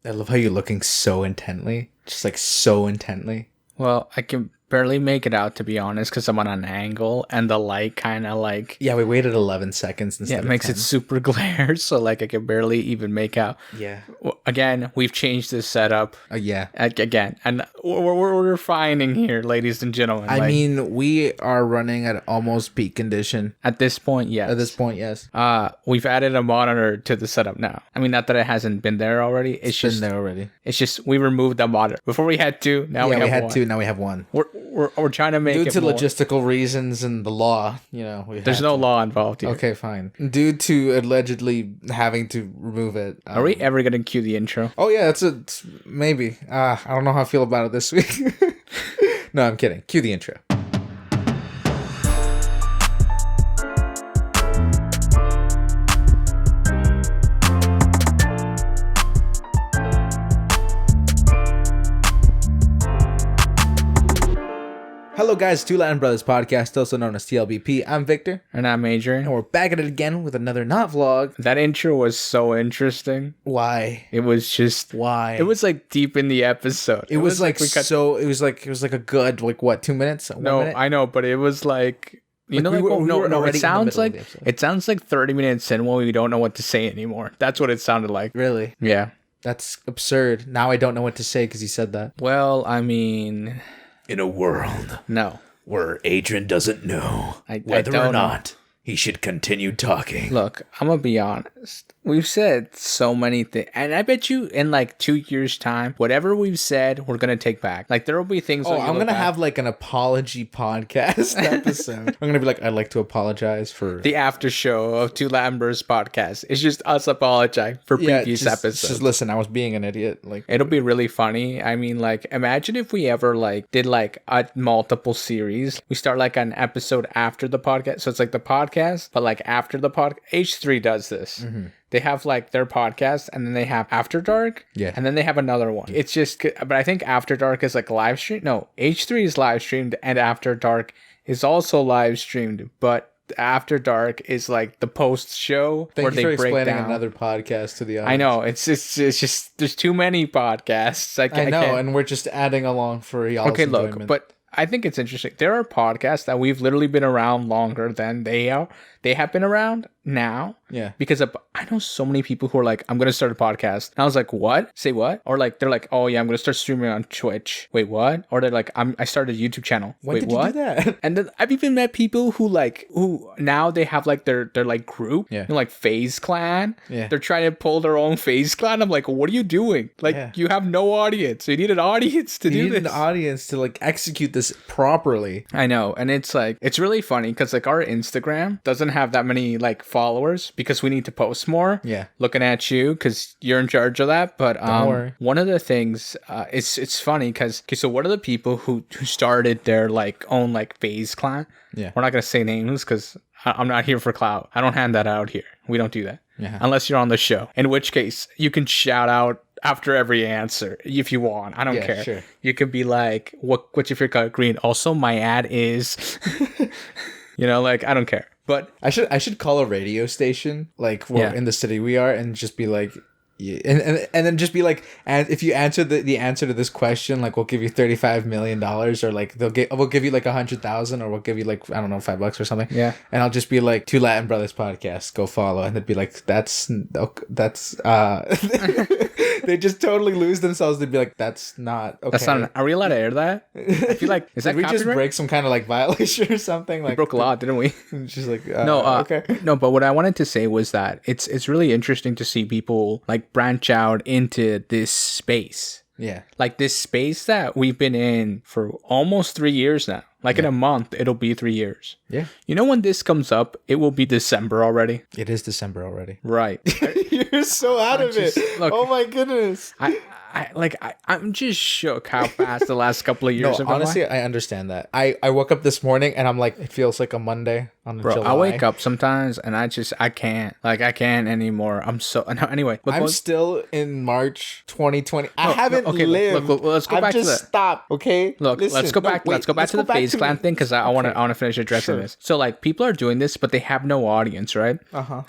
I love how you're looking so intently. Just like so intently. Well, I can barely make it out, to be honest, because I'm on an angle and the light kind of like... Yeah, we waited 11 seconds instead of it makes 10. it super glare, so like I can barely even make out. Yeah. Again, we've changed this setup. Yeah. Again, and we're refining here, ladies and gentlemen. I mean, we are running at almost peak condition. At this point, yes. At this point, yes. We've added a monitor to the setup now. I mean, not that it hasn't been there already. It's just been there already. It's just we removed the monitor. Before we had two, now we have one. Two, now we have one. We're trying to make due it to more. logistical reasons and the law, there's no law involved here. Okay, fine. Due to allegedly having to remove it. Are we ever gonna cue the intro? Oh yeah, it's maybe. I don't know how I feel about it this week. No, I'm kidding. Cue the intro. Hello guys, Two Latin Brothers podcast, also known as T.L.B.P. I'm Victor. And I'm Adrian. And we're back at it again with another not vlog. That intro was so interesting. Why? It was just... Why? It was like deep in the episode. It was like so... It was like a good, like what, 2 minutes? No, minute? I know, but it was like... It sounds like 30 minutes in when we don't know what to say anymore. That's what it sounded like. Really? Yeah. That's absurd. Now I don't know what to say because you said that. Well, I mean... In a world where Adrian doesn't know whether or not he should continue talking. Look, I'm going to be honest. We've said so many things. And I bet you in like 2 years' time, whatever we've said, we're going to take back. Like there will be things... I'm going to have like an apology podcast episode. I'm going to be like, I'd like to apologize for... The after show of Two Latin Brothers podcast. It's just us apologize for previous episodes. Just listen, I was being an idiot. Like it'll be really funny. I mean, like, imagine if we ever like did like a multiple series. We start like an episode after the podcast. So it's like the podcast, but like after the podcast. H3 does this. Mm-hmm. They have like their podcast and then they have After Dark. Yeah. And then they have another one. It's just, but I think After Dark is like live stream. No, H3 is live streamed and After Dark is also live streamed. But After Dark is like the post show where they break down another podcast to the audience. I know. It's just, there's too many podcasts. I know. And we're just adding along for y'all's enjoyment. Look, but I think it's interesting. There are podcasts that we've literally been around longer than they are. They have been around now. Yeah. Because I know so many people who are like, I'm going to start a podcast. And I was like, what? Say what? Or like, they're like, oh yeah, I'm going to start streaming on Twitch. Wait, what? Or they're like, I started a YouTube channel. When Wait, did what? you do that? And then I've even met people who now they have like their like group, like FaZe Clan. Yeah. They're trying to pull their own FaZe Clan. I'm like, what are you doing? Like, you have no audience. You need an audience to do this. You need an audience to like execute this properly. I know. And it's like, it's really funny because like our Instagram doesn't have that many like followers because we need to post more. Yeah. Looking at you because you're in charge of that. But Don't worry. One of the things, it's funny because, okay, so what are the people who started their like own like FaZe Clan? Yeah. We're not going to say names because I'm not here for clout. I don't hand that out here. We don't do that. Yeah. Unless you're on the show. In which case, you can shout out after every answer if you want. I don't care. Sure. You could be like, what's your favorite color? Green. Also, my ad is... like, I don't care. But I should call a radio station like in the city we are and just be like, yeah, and then just be like, and if you answer the answer to this question, like we'll give you $35 million, or like we'll give you like 100,000, or we'll give you like, I don't know, $5 or something. Yeah. And I'll just be like, Two Latin Brothers podcast, go follow, and they'd be like, that's they just totally lose themselves. They'd be like, that's not okay. That's not. Are we allowed to air that? I feel like is that we just copyright? break some kind of like violation or something? Like we broke a law, didn't we? Just like okay. No, but what I wanted to say was that it's really interesting to see people like branch out into this space. Yeah. Like this space that we've been in for almost 3 years now. Like in a month, it'll be 3 years. Yeah. You know, when this comes up, it will be December already. It is December already. Right. You're so out of it. Look, oh my goodness. I'm just shook how fast the last couple of years have honestly, gone by. I understand that. I woke up this morning and I'm like, it feels like a Monday. on Bro, July. I wake up sometimes and I can't. Like, I can't anymore. I'm so... Anyway. I'm still in March 2020. I haven't lived. Look, let's go back to the... Stop, okay? Look, let's go back to the FaZe Clan thing, because I want to finish addressing this. So, like, people are doing this, but they have no audience, right?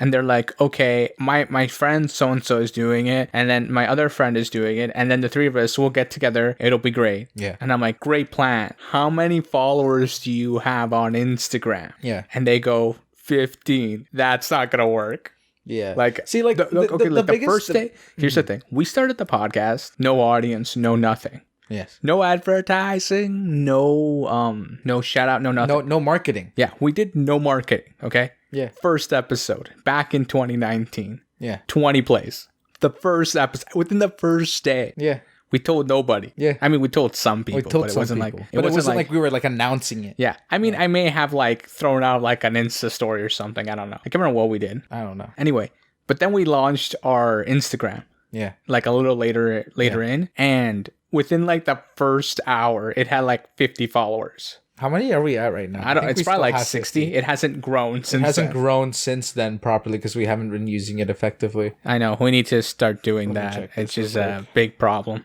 And they're like, okay, my friend so-and-so is doing it, and then my other friend is doing it, and then the three of us will get together. It'll be great. Yeah. And I'm like, great plan. How many followers do you have on Instagram? Yeah. And they go, 15. That's not going to work. Yeah. Like, see, like, the first day, here's the thing. We started the podcast, no audience, no nothing. Yes. No advertising, no shout out, no nothing. No marketing. Yeah, we did no marketing, okay? Yeah. First episode, back in 2019. Yeah. 20 plays. The first episode, within the first day. Yeah. We told nobody. Yeah. I mean, we told some people, but it wasn't like... It wasn't like we were, like, announcing it. Yeah. I mean, I may have, like, thrown out, like, an Insta story or something. I don't know. I can't remember what we did. I don't know. Anyway, but then we launched our Instagram. Yeah. Like, a little later in. And within, like, the first hour, it had, like, 50 followers. How many are we at right now? I don't. It's probably like 60. 50. It hasn't grown since. It hasn't grown since then properly because we haven't been using it effectively. I know. We need to start doing that. It's just a big problem.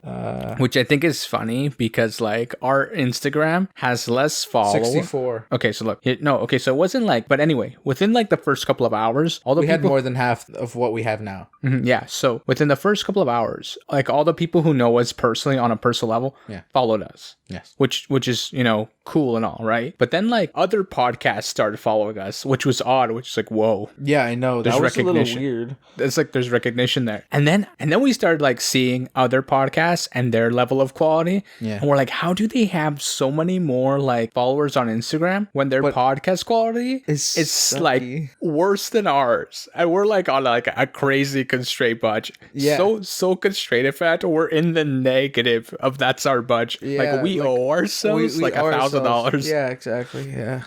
Which I think is funny because like our Instagram has less followers. 64. Okay, so look. Okay, so it wasn't like. But anyway, within like the first couple of hours, all the people had more than half of what we have now. Yeah. So within the first couple of hours, like all the people who know us personally on a personal level, followed us. Yes. Which is cool and all, right? But then like other podcasts started following us, which was odd, which is like, whoa. Yeah, I know. That was a little weird. It's like there's recognition there. And then we started like seeing other podcasts and their level of quality. Yeah. And we're like, how do they have so many more like followers on Instagram when their podcast quality is like worse than ours? And we're like on like a crazy constraint budget. Yeah. So constrained, in fact, we're in the negative of that's our budget. Yeah, like we owe ourselves like $1,000. Yeah, exactly. Yeah.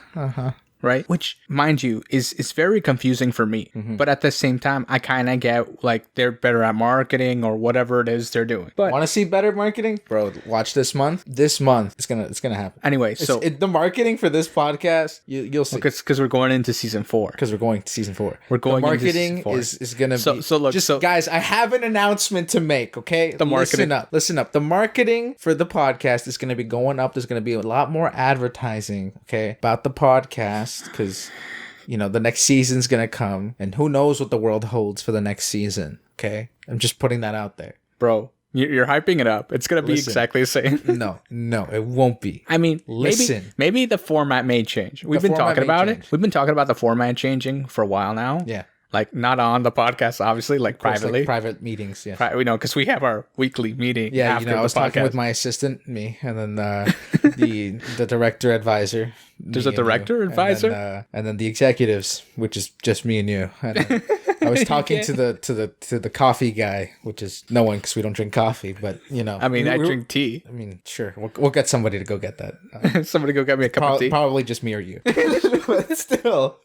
Right? Which, mind you, is very confusing for me. But at the same time, I kind of get like they're better at marketing or whatever it is they're doing. But want to see better marketing, bro? Watch this month. This month, it's gonna happen. Anyway, so the marketing for this podcast, you'll see. Because we're going into season 4. Because we're going to season 4. We're going. The marketing into season 4. is gonna be. So look, guys, I have an announcement to make. Okay, the marketing. Listen up. The marketing for the podcast is gonna be going up. There's gonna be a lot more advertising. Okay, about the podcast because. The next season's gonna come, and who knows what the world holds for the next season, okay? I'm just putting that out there. Bro, you're hyping it up. It's gonna be exactly the same. No, it won't be. I mean, maybe the format may change. We've been talking about it. We've been talking about the format changing for a while now. Yeah. Like, not on the podcast, obviously, like privately. Like private meetings, yes. We know, because we have our weekly meeting after the podcast. I was talking with my assistant, me, and then the director advisor. There's a director advisor? And then the executives, which is just me and you. I was talking to the coffee guy, which is no one because we don't drink coffee, but I mean, I drink tea. I mean, sure, we'll get somebody to go get that. Somebody go get me a cup of tea. Probably just me or you. But still,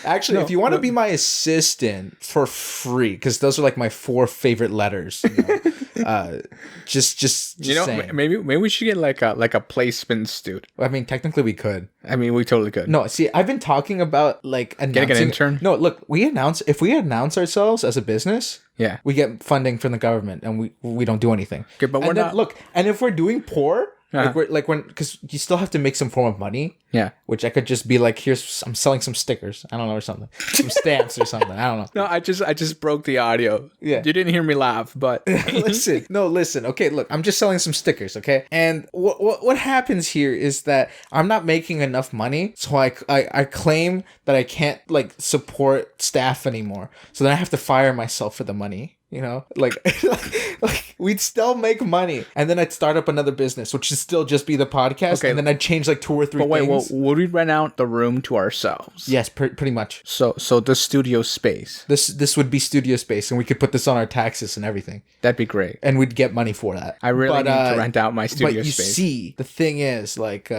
actually, if you want to be my assistant for free, because those are like my 4 favorite letters. Just saying. Maybe we should get like a placement student. I mean, technically we could. I mean, we totally could. No, see, I've been talking about like getting an intern. No, look, if we announce ourselves as a business, we get funding from the government, and we don't do anything. Okay, but we're not. Look, and if we're doing poor. Because you still have to make some form of money. Yeah. Which I could just be like, I'm selling some stickers. I don't know, or something. Some stamps or something. I don't know. No, I just broke the audio. Yeah. You didn't hear me laugh, but listen. Okay, look, I'm just selling some stickers, okay? And what happens here is that I'm not making enough money, so I claim that I can't like support staff anymore. So then I have to fire myself for the money. Like we'd still make money, and then I'd start up another business, which would still just be the podcast, and then I'd change like 2 or 3 things. Would we rent out the room to ourselves? Yes, pretty much. So the studio space. This would be studio space, and we could put this on our taxes and everything. That'd be great, and we'd get money for that. I really need to rent out my studio space. But you see, the thing is, like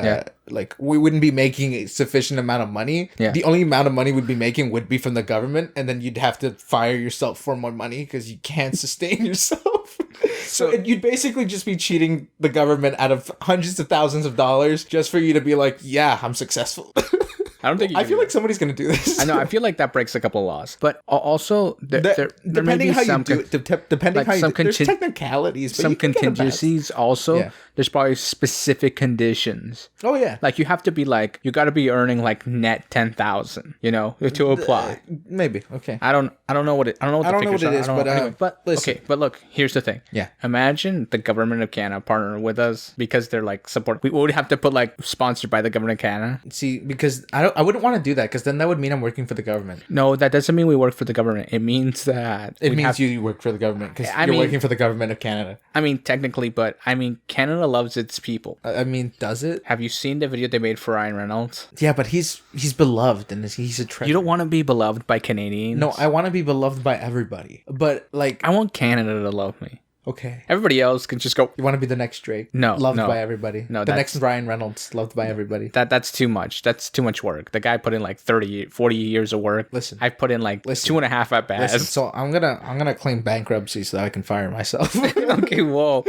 we wouldn't be making a sufficient amount of money. Yeah. The only amount of money we'd be making would be from the government, and then you'd have to fire yourself for more money because you can't sustain yourself. So you'd basically just be cheating the government out of hundreds of thousands of dollars just for you to be like, yeah, I'm successful. I don't think. I feel like somebody's gonna do this. I know. I feel like that breaks a couple of laws, but also there may be how some you do it, depending how you there's technicalities, but some contingencies. Also, there's probably specific conditions. Oh yeah, like you have to be like you got to be earning like net 10,000, to apply. Maybe okay. I don't know what it. I don't know what the figures are. Anyway, but listen. okay. But look, here's the thing. Yeah. Imagine the government of Canada partner with us because they're like support. We would have to put like sponsored by the government of Canada. See, because I wouldn't want to do that because then that would mean I'm working for the government. No, that doesn't mean we work for the government. It means that you work for the government because you're working for the government of Canada. I mean, technically, but I mean, Canada loves its people. I mean, does it? Have you seen the video they made for Ryan Reynolds? Yeah, but he's beloved and he's a treasure. You don't want to be beloved by Canadians. No, I want to be beloved by everybody. But like, I want Canada to love me. Okay. Everybody else can just go. You want to be the next Drake? No. Loved by everybody. No. The next Ryan Reynolds, loved by everybody. That's too much. That's too much work. The guy put in like 30, 40 years of work. Listen. I put in like 2.5 at best. Listen, so I'm gonna claim bankruptcy so that I can fire myself. Okay, whoa.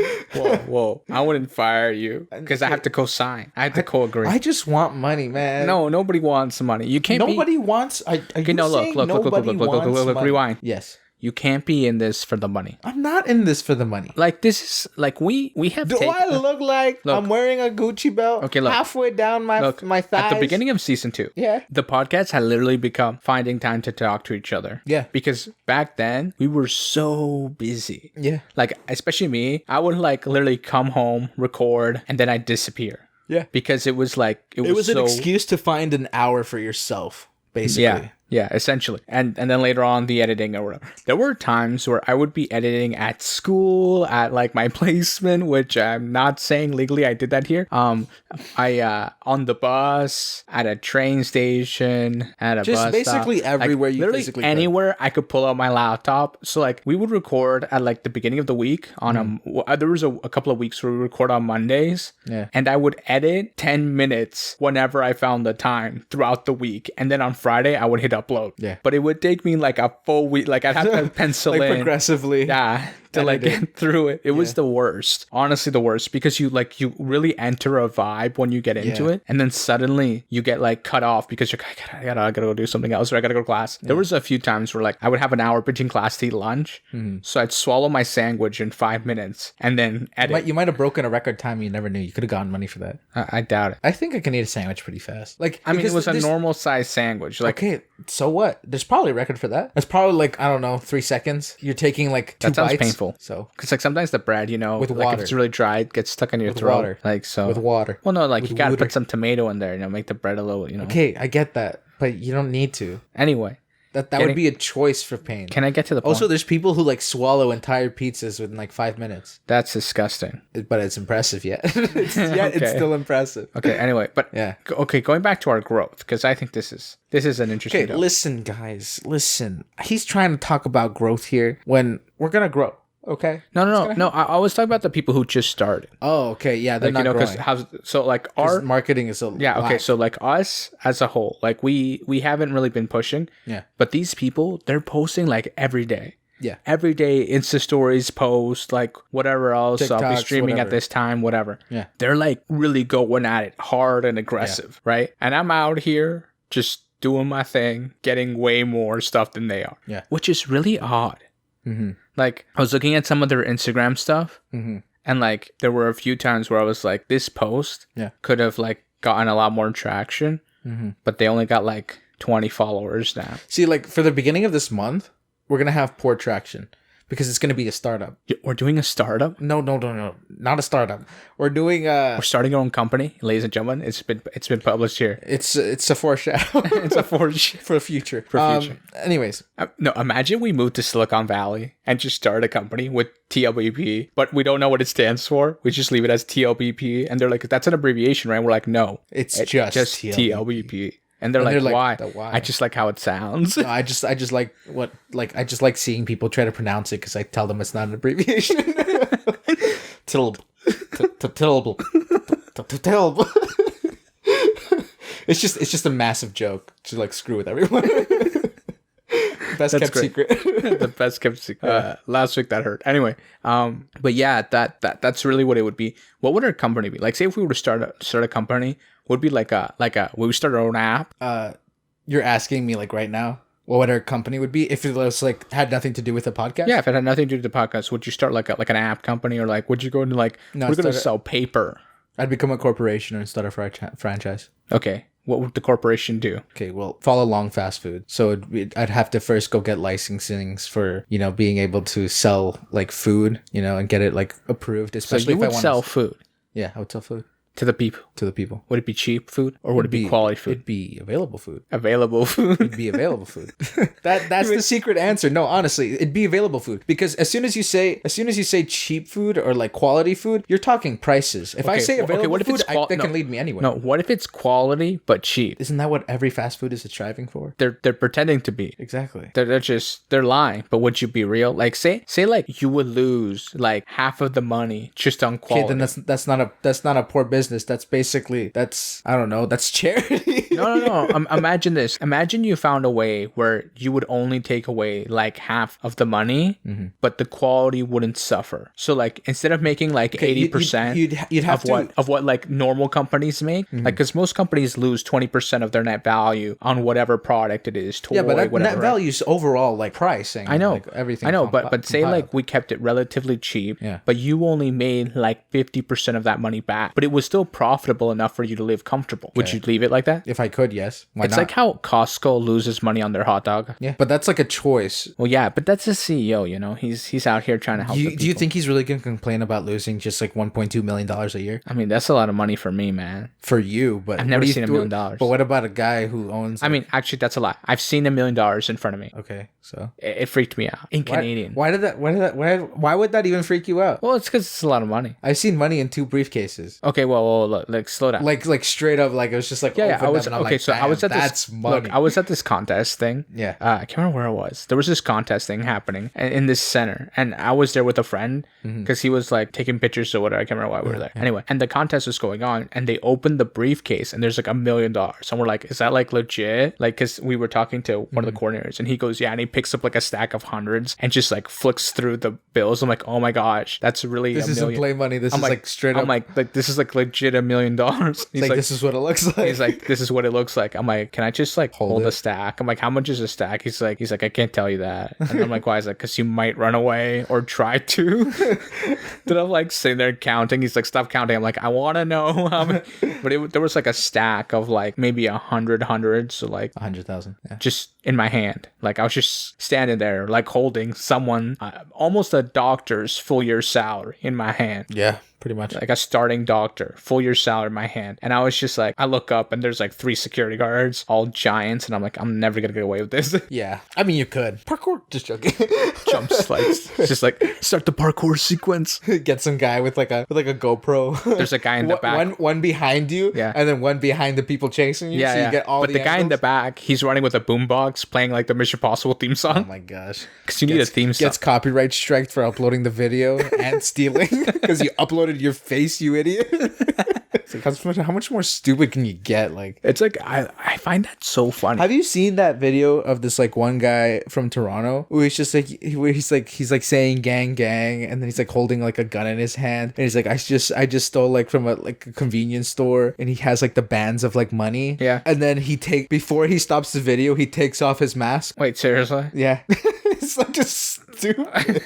I wouldn't fire you because I have to co-sign. I have to co-agree. I just want money, man. No, nobody wants money. You can't. Nobody wants. Okay, no. Look. Rewind. Yes. You can't be in this for the money. I'm not in this for the money. Like this is like we have. Do I look like I'm wearing a Gucci belt? Okay, look. Halfway down my thighs. At the beginning of season 2, the podcast had literally become finding time to talk to each other. Yeah, because back then we were so busy. Yeah, like especially me, I would like literally come home, record, and then I'd disappear. Yeah, because it was like it was an excuse to find an hour for yourself, basically. Yeah, essentially. And then later on, the editing or whatever. There were times where I would be editing at school, at like my placement, which I'm not saying legally I did that here. I on the bus, at a train station, at a just bus basically stop. everywhere like, you literally physically anywhere I could pull out my laptop. So like we would record at like the beginning of the week on there was a couple of weeks where we record on Mondays. Yeah. And I would edit 10 minutes whenever I found the time throughout the week. And then on Friday, I would hit upload. Yeah. But it would take me like a full week. Like I'd have to pencil like in progressively. Yeah. To like get through it. It was the worst. Honestly, the worst. Because you really enter a vibe when you get into it. And then suddenly you get like cut off because you're like, I gotta go do something else or I gotta go to class. There was a few times where like I would have an hour between class to eat lunch. So I'd swallow my sandwich in 5 minutes and then edit. You might have broken a record time. You never knew. You could have gotten money for that. I doubt it. I think I can eat a sandwich pretty fast. Like I mean, it was a normal size sandwich. Like okay, so what? There's probably a record for that. It's probably like I don't know, 3 seconds. You're taking like 2 bites. That sounds painful. So because like sometimes the bread, with like water, if it's really dry, it gets stuck in your throat. Water. Like so with water. Well, no, like with you gotta water. put some tomato in there, make the bread a little, Okay, I get that, but you don't need to. Anyway. That would be a choice for pain. Can I get to the point? Also, there's people who like swallow entire pizzas within like 5 minutes. That's disgusting. But it's impressive yet. It's still impressive. Okay, anyway, but yeah. Okay, going back to our growth, because I think this is an interesting topic. Listen, guys, listen. He's trying to talk about growth here when we're going to grow. Okay. No. I was talking about the people who just started. Oh, okay. Yeah, they're not growing. So like our marketing is okay. So like us as a whole, like we haven't really been pushing. Yeah. But these people, they're posting like every day. Yeah. Every day, Insta stories, post, like whatever else. TikToks, I'll be streaming whatever. at this time, whatever. Yeah. They're like really going at it hard and aggressive, right? And I'm out here just doing my thing, getting way more stuff than they are. Yeah. Which is really odd. Mm-hmm. Like I was looking at some of their Instagram stuff, and like there were a few times where I was like, this post could have like gotten a lot more traction, but they only got like 20 followers now. See, like for the beginning of this month, we're gonna have poor traction because it's gonna be a startup. We're doing a startup? No, not a startup. We're doing we're starting our own company, ladies and gentlemen. It's been published here. It's a foreshadow. It's a foreshadow for the future. Anyways, no. Imagine we move to Silicon Valley and just start a company with T.L.B.P, but we don't know what it stands for. We just leave it as T.L.B.P, and they're like, that's an abbreviation, right? We're like, no, it's just T.L.B.P. And they're like, why? I just like how it sounds. No, I just like I just like seeing people try to pronounce it because I tell them it's not an abbreviation. T.L.B. It's just a massive joke to like screw with everyone. best kept secret. The best kept secret. Last week that hurt. Anyway, but yeah, that's really what it would be. What would our company be? Like, say if we were to start a company, would be like a we start our own app. You're asking me like right now what our company would be if it was like had nothing to do with the podcast? Yeah, if it had nothing to do with the podcast, would you start like an app company, or like would you go into like we're gonna sell paper? I'd become a corporation and start a franchise. Okay. What would the corporation do? Okay, well, follow along fast food. So I'd have to first go get licensings for, being able to sell like food, and get it like approved. Especially so you would sell food? Yeah, I would sell food. To the people. To the people. Would it be cheap food or would it be quality food? It'd be available food. Available food. It'd be available food. That's the secret answer. No, honestly, it'd be available food because as soon as you say cheap food or like quality food, you're talking prices. If I say available food, that can lead me anywhere. No, what if it's quality but cheap? Isn't that what every fast food is striving for? They're pretending to be. Exactly. They're lying. But would you be real? Like say like you would lose like half of the money just on quality. Okay, then that's not a poor business. That's basically that's charity. No. Imagine this. Imagine you found a way where you would only take away like half of the money, but the quality wouldn't suffer. So like instead of making like 80% you'd have of what like normal companies make, like because most companies lose 20% of their net value on whatever product it is. Toy, but whatever, net value is overall like pricing. I know like everything. I know, but say like we kept it relatively cheap, but you only made like 50% of that money back, but it was still profitable enough for you to live comfortable. Would you leave it like that? If I could, yes. Why it's not? Like how Costco loses money on their hot dog. Yeah, but that's like a choice. Well, yeah, but that's a CEO. He's out here trying to help. Do you think he's really gonna complain about losing just like $1.2 million a year? I mean, that's a lot of money for me, man. For you, but I've never seen $1 million. But what about a guy who owns? I mean, actually, that's a lot. I've seen $1 million in front of me. Okay, so it freaked me out in Canadian. Why would that even freak you out? Well, it's because it's a lot of money. I've seen money in 2 briefcases. Okay, well, look, like slow down. Like straight up, like it was just like I was okay. Like, so I was at that's this. money. Look, I was at this contest thing. Yeah, I can't remember where I was. There was this contest thing happening in this center, and I was there with a friend because he was like taking pictures or whatever. I can't remember why we were there. Anyway, and the contest was going on, and they opened the briefcase, and there's like $1 million, and we're like, is that like legit? Like, because we were talking to one of the coordinators, and he goes, yeah, and he picks up like a stack of hundreds and just like flicks through the bills. I'm like, oh my gosh, that's really this $1 million. Isn't play money. This is like straight up. I'm like this is like legit $1 million. He's like this is what it looks like. He's like, this is what it looks like. I'm like, can I just like hold a stack? I'm like, how much is a stack? He's like, I can't tell you that. And I'm like, why? He's like, because you might run away or try to. Then I'm like sitting there counting. He's like, stop counting. I'm like, I want to know how many. But there was like a stack of like maybe 100 hundreds. So like 100,000. Yeah. Just in my hand. Like I was just standing there like holding someone, almost a doctor's full year salary in my hand. Yeah. Pretty much. Like a starting doctor, full year salary in my hand. And I was just like, I look up and there's like 3 security guards, all giants. And I'm like, I'm never going to get away with this. Yeah. I mean, you could. Parkour. Just joking. Jump slides. Just like, start the parkour sequence. Get some guy with like a GoPro. There's a guy in the back. One behind you. Yeah. And then one behind the people chasing you. Yeah. So you get all but the guy in the back, he's running with a boombox playing like the Mission Impossible theme song. Oh my gosh. Because you need a theme song. Gets copyright striked for uploading the video and stealing because you uploaded your face, you idiot. It's like, how much more stupid can you get? Like, it's like I find that so funny. Have you seen that video of this like one guy from Toronto where he's just like he's like saying gang, and then he's like holding like a gun in his hand, and he's like, I just stole like from a convenience store, and he has like the bands of like money. Yeah. And then before he stops the video, he takes off his mask. Wait, seriously? Yeah. It's like just stupid.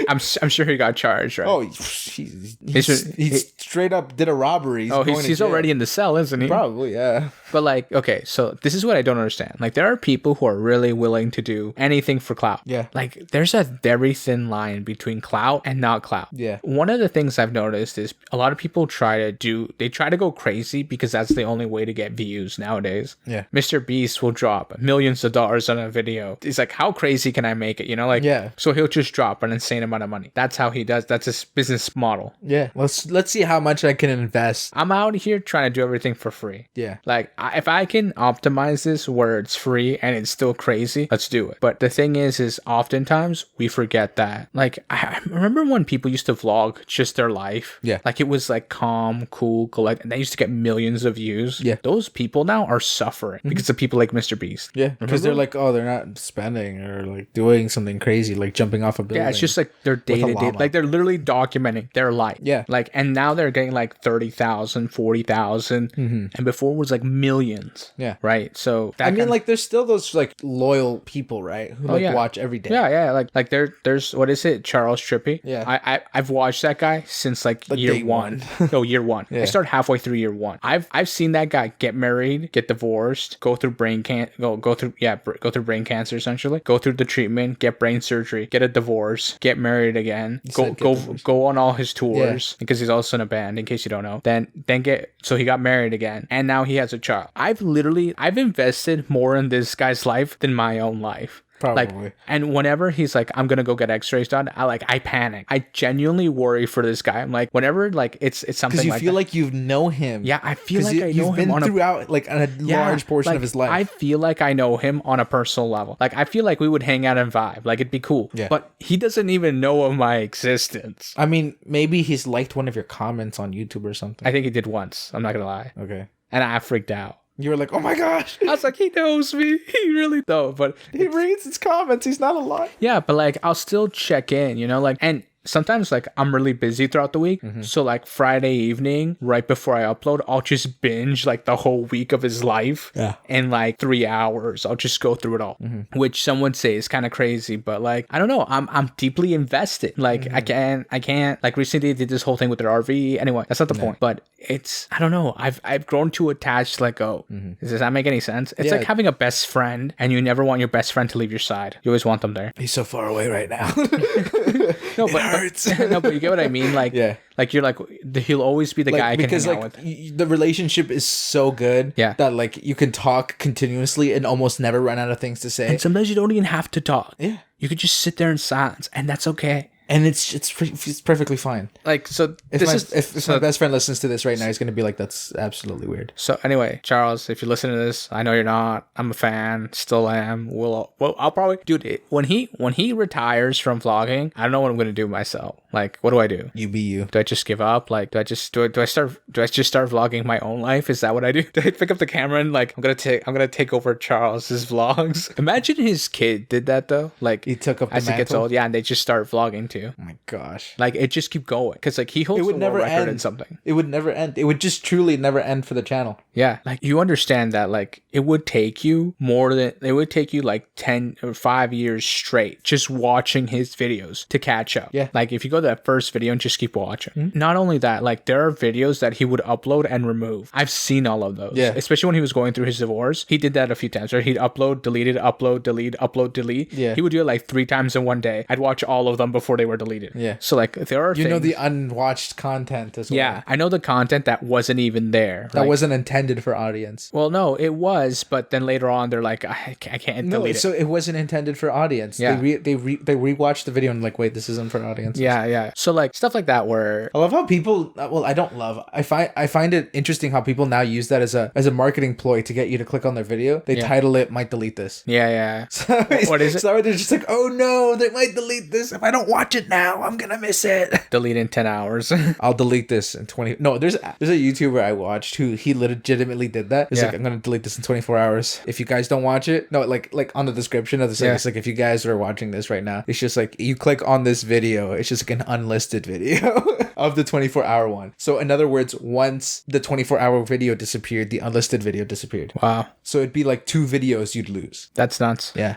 I'm sure he got charged, right? Oh, he straight up did a robbery. He's already in the cell, isn't he? Probably, yeah. But like, okay, so this is what I don't understand. Like, there are people who are really willing to do anything for clout. Yeah. Like, there's a very thin line between clout and not clout. Yeah. One of the things I've noticed is a lot of people try to go crazy because that's the only way to get views nowadays. Yeah. Mr. Beast will drop millions of dollars on a video. He's like, how crazy can I make it? You know, like, yeah. So he'll just drop an insane amount of money. That's how he does. That's his business model. Yeah. Let's see how much I can invest. I'm out here trying to do everything for free. Yeah. Like, if I can optimize this where it's free and it's still crazy, let's do it. But the thing is oftentimes we forget that. Like, I remember when people used to vlog just their life. Yeah. Like, it was like calm, cool, collect, and they used to get millions of views. Yeah. Those people now are suffering because of people like Mr. Beast. Yeah. Because they're like, oh, they're not spending or like doing something crazy, like jumping off a building. Yeah, it's just like their day-to-day. Like, they're literally documenting their life. Yeah. Like, and now they're getting like 30,000, 40,000. And before it was like millions. Yeah. Right? So, I mean, like, there's still those like loyal people, right? Who watch every day. Yeah. Like there's what is it? Charles Trippy. Yeah. I've watched that guy since like year one. No, year one. I started halfway through year one. I've seen that guy get married, get divorced, go through brain brain cancer essentially, go through the treatment, get brain surgery, get a divorce, get married again, go on all his tours because he's also in a band. In case you don't know, then so he got married again, and now he has a child. I've invested more in this guy's life than my own life. Probably. Like, and whenever he's like, I'm gonna go get x-rays done, I panic. I genuinely worry for this guy. I'm like, whenever like it's something like, because you feel like you know him. Yeah, I feel like I know you've him been throughout like a large portion of his life. I feel like I know him on a personal level. Like, I feel like we would hang out and vibe. Like, it'd be cool. Yeah. But he doesn't even know of my existence. I mean, maybe he's liked one of your comments on YouTube or something. I think he did once. I'm not gonna lie. Okay. And I freaked out. You were like, oh my gosh. I was like, he knows me. He really knows. But he reads his comments. He's not a lot. Yeah, but like, I'll still check in, you know, like, and sometimes like I'm really busy throughout the week. So like Friday evening, right before I upload, I'll just binge like the whole week of his life. Yeah. In like 3 hours. I'll just go through it all. Which some would say is kind of crazy, but like, I don't know. I'm deeply invested. Like, I can't like, recently they did this whole thing with their RV. Anyway, that's not the point. But it's, I don't know. I've grown too attached to let go. Does that make any sense? It's like having a best friend and you never want your best friend to leave your side. You always want them there. He's so far away right now. No, but hurts. No, but you get what I mean. Like, like you're like, he'll always be the guy I can hang out with. The relationship is so good that like you can talk continuously and almost never run out of things to say. And sometimes you don't even have to talk. Yeah, you could just sit there in silence, and that's okay. And it's perfectly fine. Like, so if my best friend listens to this right now, he's gonna be like, "That's absolutely weird." So anyway, Charles, if you listen to this, I know you're not. I'm a fan, still am. I'll probably, dude. When he retires from vlogging, I don't know what I'm gonna do myself. Like, what do I do? You be you. Do I just give up? Like, do I just start vlogging my own life? Is that what I do? Do I pick up the camera and like I'm gonna take over Charles's vlogs? Imagine his kid did that though. Like, he took up the as mantle. he gets old, and they just start vlogging too. Oh my gosh. Like, it just keep going because like he holds the world record in something. It would never end. It would just truly never end for the channel. Yeah, like, you understand that like it would take you like 10 or 5 years straight just watching his videos to catch up. Yeah. Like, if you go to that first video and just keep watching. Not only that, like, there are videos that he would upload and remove. I've seen all of those. Yeah. Especially when he was going through his divorce. He did that a few times, right? He'd upload, delete it, upload, delete, upload, delete. Yeah. He would do it like 3 times in one day. I'd watch all of them before they were deleted. Yeah. So like, there are you know the unwatched content as well. Yeah, I know the content that wasn't even there. That wasn't intended for audience. Well, no, it was, but then later on they're like, I can't delete it. So it wasn't intended for audience. Yeah. They rewatched the video and like, wait, this isn't for audience. Yeah. So like stuff like that where I love how people. Well, I don't love. I find it interesting how people now use that as a marketing ploy to get you to click on their video. They title it "Might delete this." Yeah. So what is it? So they're just like, oh no, they might delete this. If I don't watch it now, I'm gonna miss it. Delete in 10 hours. I'll delete this in 20. No, there's a YouTuber I watched who he legitimately did that. He's like, I'm gonna delete this in 24 hours. If you guys don't watch it, no, like on the description of the site, it's like, if you guys are watching this right now, it's just like, you click on this video, it's just like an unlisted video of the 24-hour one. So in other words, once the 24-hour video disappeared, the unlisted video disappeared. Wow. So it'd be like 2 videos you'd lose. That's nuts. Yeah.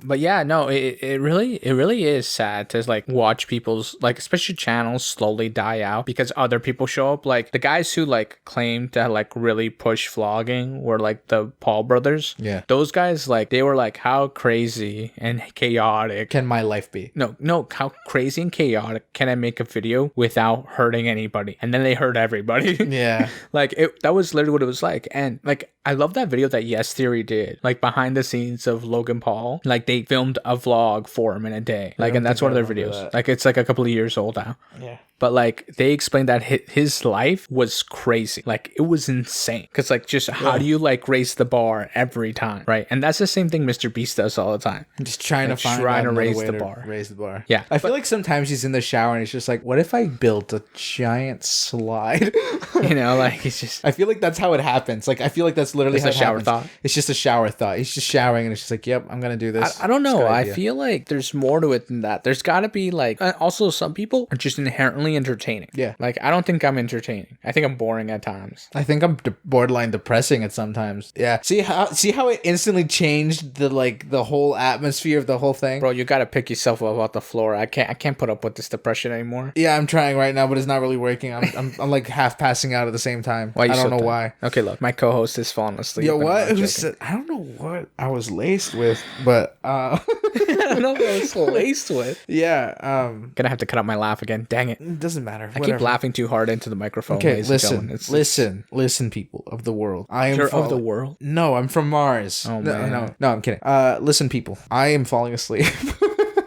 But yeah, no, it really is sad to like watch people's, like, especially channels slowly die out because other people show up. Like the guys who like claim to like really push vlogging were like the Paul brothers. Yeah. Those guys, like, they were like, how crazy and chaotic can my life be? No, how crazy and chaotic can I make a video without hurting anybody? And then they hurt everybody. Yeah. Like, that was literally what it was like. And like, I love that video that Yes Theory did, like behind the scenes of Logan Paul. Like, they filmed a vlog for him in a day. Like, and that's one of their videos. Like, it's like a couple of years old now. Yeah. But like they explained that his life was crazy. Like it was insane. Because like just how do you like raise the bar every time, right? And that's the same thing Mr. Beast does all the time. I'm just trying to find trying to raise raise the bar. Yeah. I feel like sometimes he's in the shower and he's just like, what if I built a giant slide? You know, like he's just... I feel like that's how it happens. Like I feel like that's literally how it shower happens. thought. It's just a shower thought. He's just showering and it's just like, yep, I'm gonna do this. I don't know. I feel like there's more to it than that. There's got to be like... Also, some people are just inherently entertaining. Yeah. Like I don't think I'm entertaining. I think I'm boring at times. I think I'm borderline depressing at sometimes. Yeah. See how it instantly changed the whole atmosphere of the whole thing? Bro, you got to pick yourself up off the floor. I can't put up with this depression anymore. Yeah, I'm trying right now, but it's not really working. I'm like half passing out at the same time. Why? I don't know why. Okay, look, my co-host is falling asleep. Yo, what? I don't know what I was laced with, but I don't know what I was laced with. Yeah. Gonna have to cut out my laugh again. Dang it. It doesn't matter. I keep laughing too hard into the microphone. Okay, listen, people of the world. You're of the world? No, I'm from Mars. Oh, man. No, I'm kidding. Listen, people. I am falling asleep.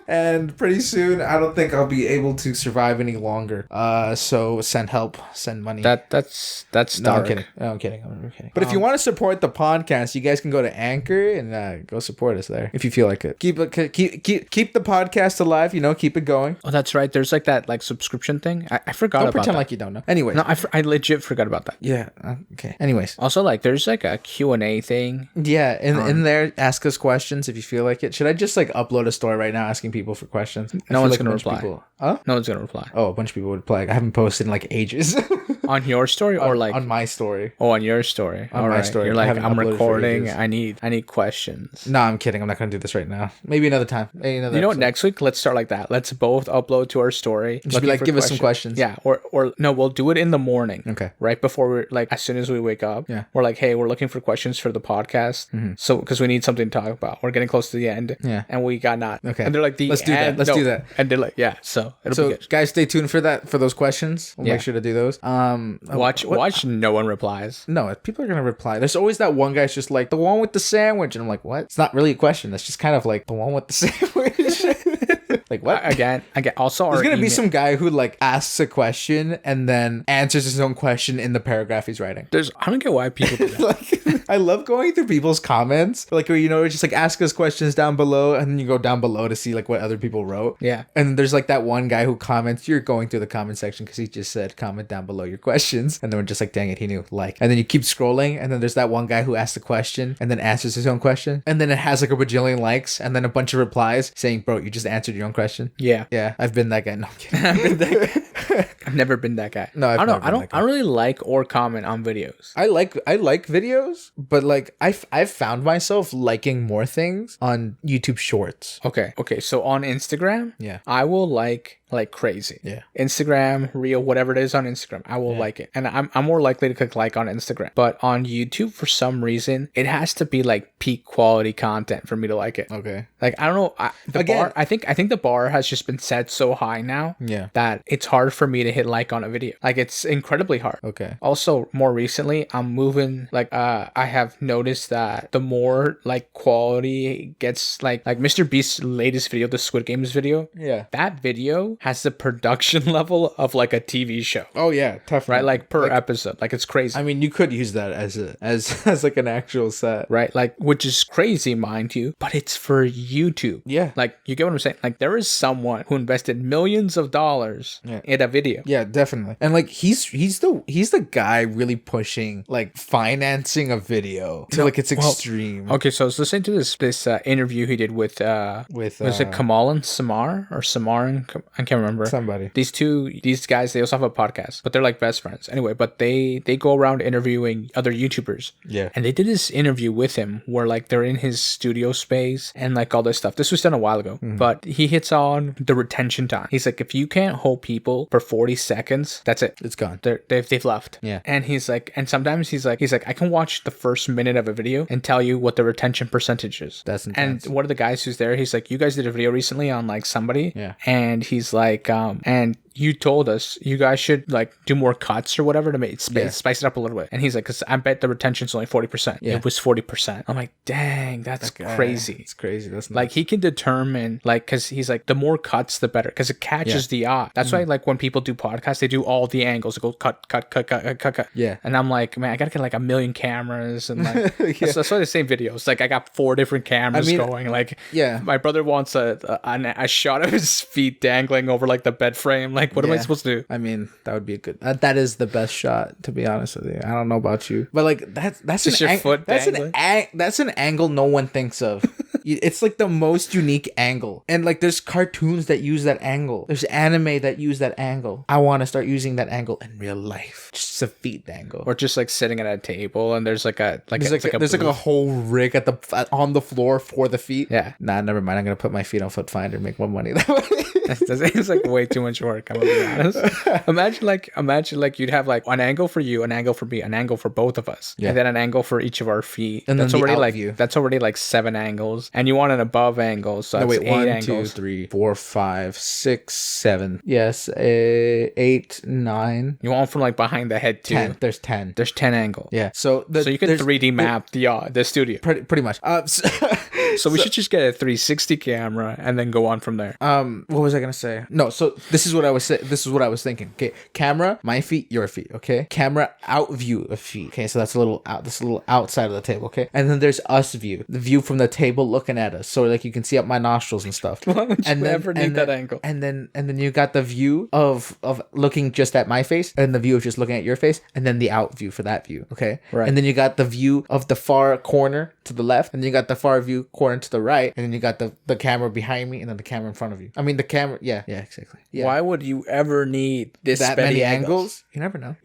And pretty soon, I don't think I'll be able to survive any longer. So send help, send money. That's dark. No, I'm kidding. But if you want to support the podcast, you guys can go to Anchor and go support us there if you feel like it. Keep the podcast alive. You know, keep it going. Oh, that's right. There's like that like subscription thing. I forgot Don't about pretend that. like you don't know. Anyway, no, I legit forgot about that. Yeah. Okay. Anyways, also like there's like a Q&A thing. Yeah, in there, ask us questions if you feel like it. Should I just like upload a story right now asking people for questions? No one's gonna reply. Huh? No one's gonna reply. Oh, a bunch of people would reply. I haven't posted in like ages. On your story or like on my story? Oh, on your story. On my story. You're like, I'm recording. I need questions. No, I'm kidding. I'm not gonna do this right now. Maybe another time. You know what? Next week, let's start like that. Let's both upload to our story. Just be like, give us some questions. Yeah. Or no, we'll do it in the morning. Okay. Right before we're like, as soon as we wake up. Yeah. We're like, hey, we're looking for questions for the podcast. Mm-hmm. So because we need something to talk about. We're getting close to the end. Yeah. And we got not. Okay. And they're like, let's do that. Let's do that. And they're like, yeah. So it'll be good. Guys, stay tuned for that, for those questions. We'll make sure to do those. Watch. No one replies. No, people are gonna reply. There's always that one guy's just like, the one with the sandwich, and I'm like, what? It's not really a question. That's just kind of like the one with the sandwich. Like what? Again. Also, there's gonna be some guy who like asks a question and then answers his own question in the paragraph he's writing. I don't get why people do that. Like, I love going through people's comments, like, you know, just like ask us questions down below, and then you go down below to see like what other people wrote. Yeah. And there's like that one guy who comments. You're going through the comment section because he just said comment down below your questions, and then we're just like, dang it, he knew. Like, and then you keep scrolling, and then there's that one guy who asks the question and then answers his own question, and then it has like a bajillion likes, and then a bunch of replies saying, bro, you just answered your own question. Yeah, I've been that guy. No, I'm kidding. I've been that guy. I've never been that guy. No, I don't really like or comment on videos. I like videos, but like I've found myself liking more things on YouTube Shorts. Okay. So on Instagram, yeah, I will like crazy. Yeah. Instagram, Reel, whatever it is on Instagram, I will like it. And I'm more likely to click like on Instagram. But on YouTube, for some reason, it has to be like peak quality content for me to like it. Okay. Like, I don't know. I think the bar has just been set so high now that it's hard for me to hit like on a video. Like, it's incredibly hard. Okay. Also, more recently, I'm moving, like, I have noticed that the more like quality gets, like Mr. Beast's latest video, the Squid Games video. Yeah. That video has the production level of like a TV show. Oh yeah, definitely. Right, like per episode. Like, it's crazy. I mean, you could use that as like an actual set. Right, like, which is crazy, mind you, but it's for YouTube. Yeah. Like, you get what I'm saying? Like, there is someone who invested millions of dollars in a video. Yeah, definitely. And like he's the guy really pushing like financing a video to like its extreme. Okay, so I was listening to this interview he did with was it Kamal and Samar or Samar and I can't remember. Somebody. These guys, they also have a podcast, but they're like best friends. Anyway, but they go around interviewing other YouTubers. Yeah. And they did this interview with him where like they're in his studio space and like all this stuff. This was done a while ago, but he hits on the retention time. He's like, if you can't hold people for 40 seconds, that's it. It's gone. They've left. Yeah. And he's like, and sometimes he's like, I can watch the first minute of a video and tell you what the retention percentage is. That's intense. And one of the guys who's there, he's like, you guys did a video recently on like somebody. Yeah. And he's like, and you told us you guys should like do more cuts or whatever to make spice it up a little bit. And he's like, because I bet the retention's only 40%. Yeah. It was 40%. I'm like, dang, that's crazy. It's crazy. That's nuts. Like he can determine, like, because he's like, the more cuts, the better, because it catches the eye. That's why, like, when people do podcasts, they do all the angles. They go cut. Yeah. And I'm like, man, I gotta get like a million cameras and like that's why the same videos. Like I got 4 different cameras going. Like, my brother wants a shot of his feet dangling over like the bed frame. Like, what am I supposed to do? I mean, that would be a good. That is the best shot, to be honest with you. I don't know about you, but like that's just your foot dangling. That's an angle no one thinks of. It's like the most unique angle, and like there's cartoons that use that angle. There's anime that use that angle. I want to start using that angle in real life. Just a feet dangle, or just like sitting at a table and there's like a whole rig on the floor for the feet. Yeah. Nah, never mind. I'm gonna put my feet on Foot Finder, make more money that way. It's like way too much work. I'm gonna be honest. Imagine like you'd have like an angle for you, an angle for me, an angle for both of us, and then an angle for each of our feet. And that's already like 7 angles. And you want an above angle, so that's 8 angles. 1, 2, 3, 4, 5, 6, 7. Yes, 8, 9. You want from like behind the head too. 10. There's 10. There's 10 angles. Yeah. So you can 3D map the studio. Pretty much. So we should just get a 360 camera and then go on from there. What was I gonna say? No. So this is what I was thinking. Okay, camera, my feet, your feet. Okay, camera, out view of feet. Okay, so that's a little outside of the table. Okay, and then there's us view, the view from the table looking at us, so like you can see up my nostrils and stuff. Why would you ever need that angle? And then you got the view of looking just at my face, and the view of just looking at your face, and then the out view for that view. Okay, right. And then you got the view of the far corner to the left, and then you got the far view corner to the right, and then you got the camera behind me, and then the camera in front of you. I mean the camera. Yeah, exactly. Yeah. Why would you ever need that many angles? You never know.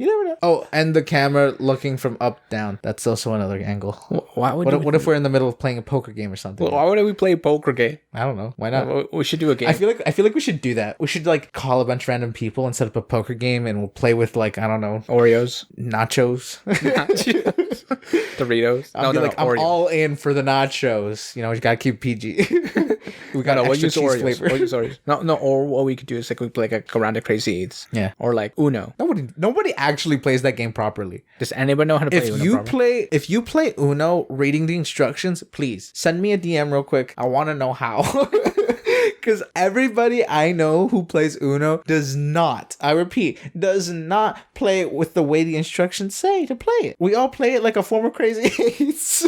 Oh, and the camera looking from up down. That's also another angle. Why would? What if we're in the middle of playing a poker game or something? Well, why would we play a poker game? I don't know. Why not? We should do a game. I feel like we should do that. We should like call a bunch of random people and set up a poker game, and we'll play with like, I don't know, Oreos, nachos. Doritos. I'm all in for the nachos. You know, we gotta keep PG. We got we'll use Oreos. No. Or what we could do is like we play like a round of Crazy Eights. Yeah. Or like Uno. Nobody actually plays that game properly. Does anybody know how to play Uno properly? If you play Uno, reading the instructions, please send me a DM real quick. I want to know how. Because everybody I know who plays Uno does not play it with the way the instructions say to play it. We all play it like a form of Crazy Eights.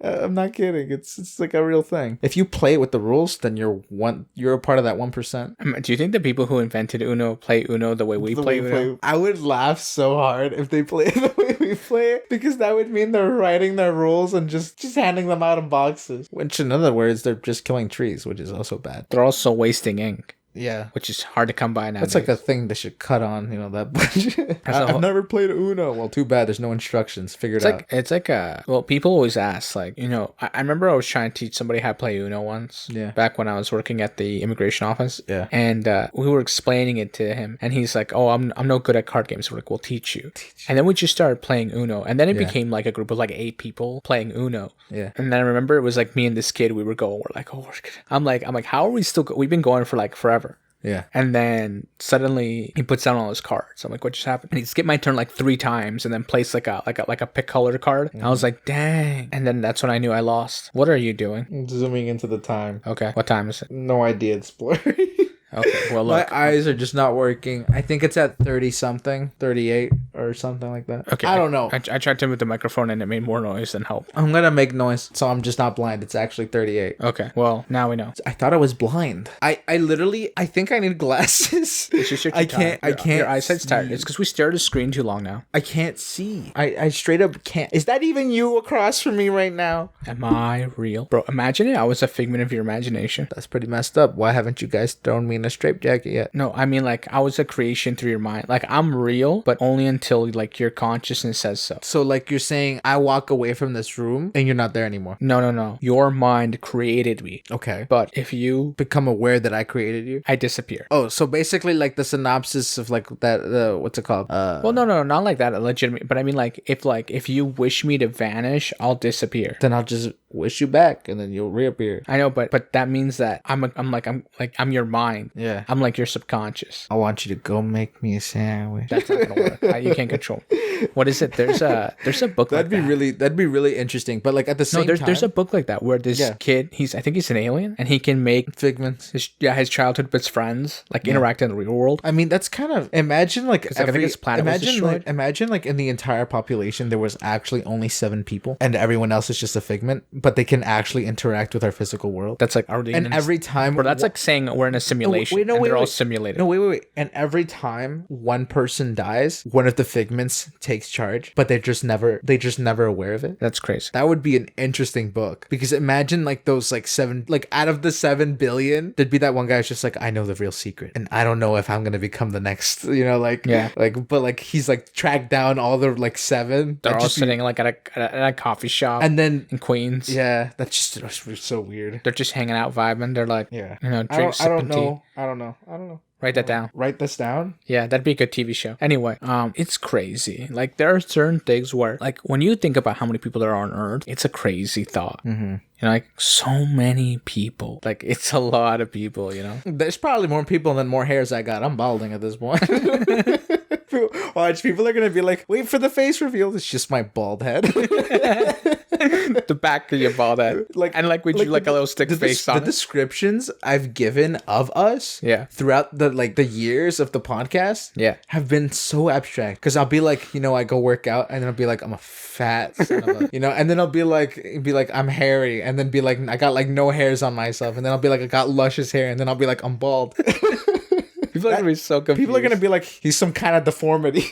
I'm not kidding. It's like a real thing. If you play it with the rules, then you're a part of that 1%. Do you think the people who invented Uno play Uno the way we play Uno? I would laugh so hard if they play it the way we play it, because that would mean they're writing their rules and just handing them out in boxes. Which, in other words, they're just killing trees, which is also bad. They're also wasting ink. Yeah. Which is hard to come by now. That's like a thing they should cut on, that budget. I've never played Uno. Well, too bad. There's no instructions. Figure it out. It's like people always ask, like, I remember I was trying to teach somebody how to play Uno once. Yeah. Back when I was working at the immigration office. Yeah. And we were explaining it to him. And he's like, oh, I'm no good at card games. We're like, we'll teach you. And then we just started playing Uno. And then it became like a group of like 8 people playing Uno. Yeah. And then I remember it was like me and this kid, we're like, oh, I'm like, how are we still we've been going for like forever. Yeah. And then suddenly he puts down all his cards. I'm like, what just happened? And he skipped my turn like 3 times and then placed like a pick color card. Mm-hmm. I was like, dang. And then that's when I knew I lost. What are you doing? I'm zooming into the time. Okay. What time is it? No idea. It's blurry. Okay, well, look. My eyes are just not working. I think it's at 30-something, 38 or something like that. Okay. I don't know. I tried to move the microphone and it made more noise than help. I'm going to make noise, so I'm just not blind. It's actually 38. Okay, well, now we know. I thought I was blind. I think I need glasses. It's just I can't. Your eyesight's tired. It's because we stare at a screen too long now. I can't see. I straight up can't. Is that even you across from me right now? Am I real? Bro, imagine it. I was a figment of your imagination. That's pretty messed up. Why haven't you guys thrown me in a straitjacket yet? No, I mean, like, I was a creation through your mind. Like, I'm real, but only until like your consciousness says so. So like you're saying I walk away from this room and you're not there anymore. No. Your mind created me. Okay. But if you become aware that I created you, I disappear. Oh, so basically like the synopsis of like that what's it called? Well, no, not like that legitimate, but I mean like if you wish me to vanish, I'll disappear. Then I'll just wish you back and then you'll reappear. I know, but that means that I'm your mind. Yeah. I'm like your subconscious. I want you to go make me a sandwich. That's not gonna work. You can't control. What is it? There's a book that'd be really interesting. But like at the same time, there's a book like that where this kid, I think he's an alien and he can make figments. His childhood best friends like interact in the real world. I mean, that's kind of imagine like I think his planet was destroyed. Imagine like in the entire population there was actually only 7 people and everyone else is just a figment, but they can actually interact with our physical world. That's like every time, but that's like saying we're in a simulation. They're all simulated. No, wait. And every time one person dies, one of the figments takes charge, but they're just never aware of it. That's crazy. That would be an interesting book because imagine like those like 7, like out of the 7 billion, there'd be that one guy who's just like, I know the real secret and I don't know if I'm gonna become the next, but like he's like tracked down all the like 7. They're all sitting like at a coffee shop and then in Queens. Yeah, that's so weird. They're just hanging out vibing. They're like, drink, I don't know. Write that down. Write this down? Yeah, that'd be a good TV show. Anyway, it's crazy. Like, there are certain things where, like, when you think about how many people there are on Earth, it's a crazy thought. Mm-hmm. Like, so many people. Like, it's a lot of people, There's probably more people than more hairs I got. I'm balding at this point. Watch, people are going to be like, wait for the face reveal. It's just my bald head. The back of your bald head. Would you like a little stick face on it? The descriptions I've given of us throughout the years of the podcast have been so abstract. Because I'll be like, I go work out and then I'll be like, I'm a fat son of a, and then I'll be like, I'm hairy. And then be like, I got like no hairs on myself. And then I'll be like, I got luscious hair. And then I'll be like, I'm bald. People are going to be so confused. People are going to be like, he's some kind of deformity.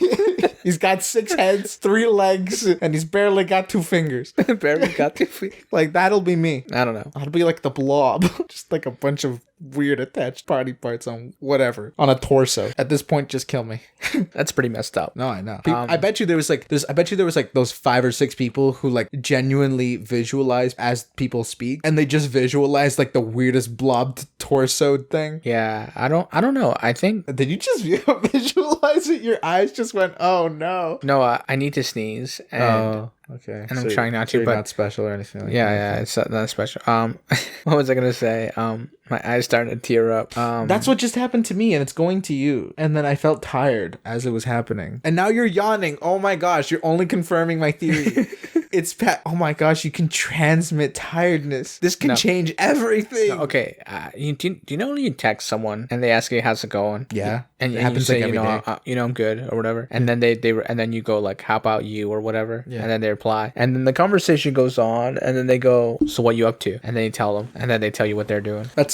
He's got 6 heads, 3 legs, and he's barely got 2 fingers. Barely got 2 fingers. Like, that'll be me. I don't know. I'll be like the Blob. Just like a bunch of weird attached body parts on whatever. On a torso. At this point, just kill me. That's pretty messed up. No, I know. I bet you there was like those 5 or 6 people who like genuinely visualize as people speak. And they just visualize like the weirdest blobbed torso thing. Yeah, I don't know. I think... Did you just visualize it? Your eyes just went, oh no. No, I need to sneeze. And okay. And I'm trying not to, but but not special or anything like that. Yeah, it's not special. What was I gonna say? My eyes started to tear up. That's what just happened to me, and it's going to you. And then I felt tired as it was happening. And now you're yawning. Oh my gosh, you're only confirming my theory. Oh my gosh, you can transmit tiredness. This can change everything. No, okay. Do you know when you text someone and they ask you how's it going? Yeah. And it happens you say, like every day. I'm good or whatever. And then and then you go like, how about you or whatever? Yeah. And then they reply. And then the conversation goes on and then they go, so what you up to? And then you tell them and then they tell you what they're doing. That's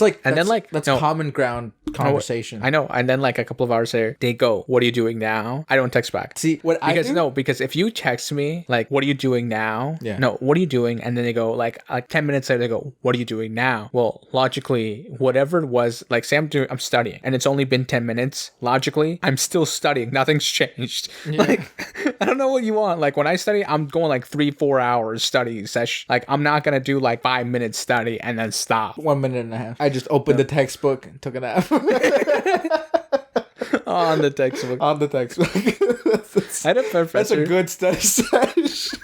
common ground conversation. I know. And then like a couple of hours later, they go, what are you doing now? I don't text back. See, because if you text me like, what are you doing now? Yeah. No, what are you doing? And then they go like 10 minutes later, they go, what are you doing now? Well, logically, whatever it was, like say I'm studying and it's only been 10 minutes. Logically, I'm still studying. Nothing's changed. Yeah. Like, I don't know what you want. Like when I study, I'm going like 3-4 hours study session. Like I'm not going to do like 5 minutes study and then stop. 1 minute and a half. I just opened the textbook and took a nap. On the textbook. On the textbook. I had a professor. That's a good study session.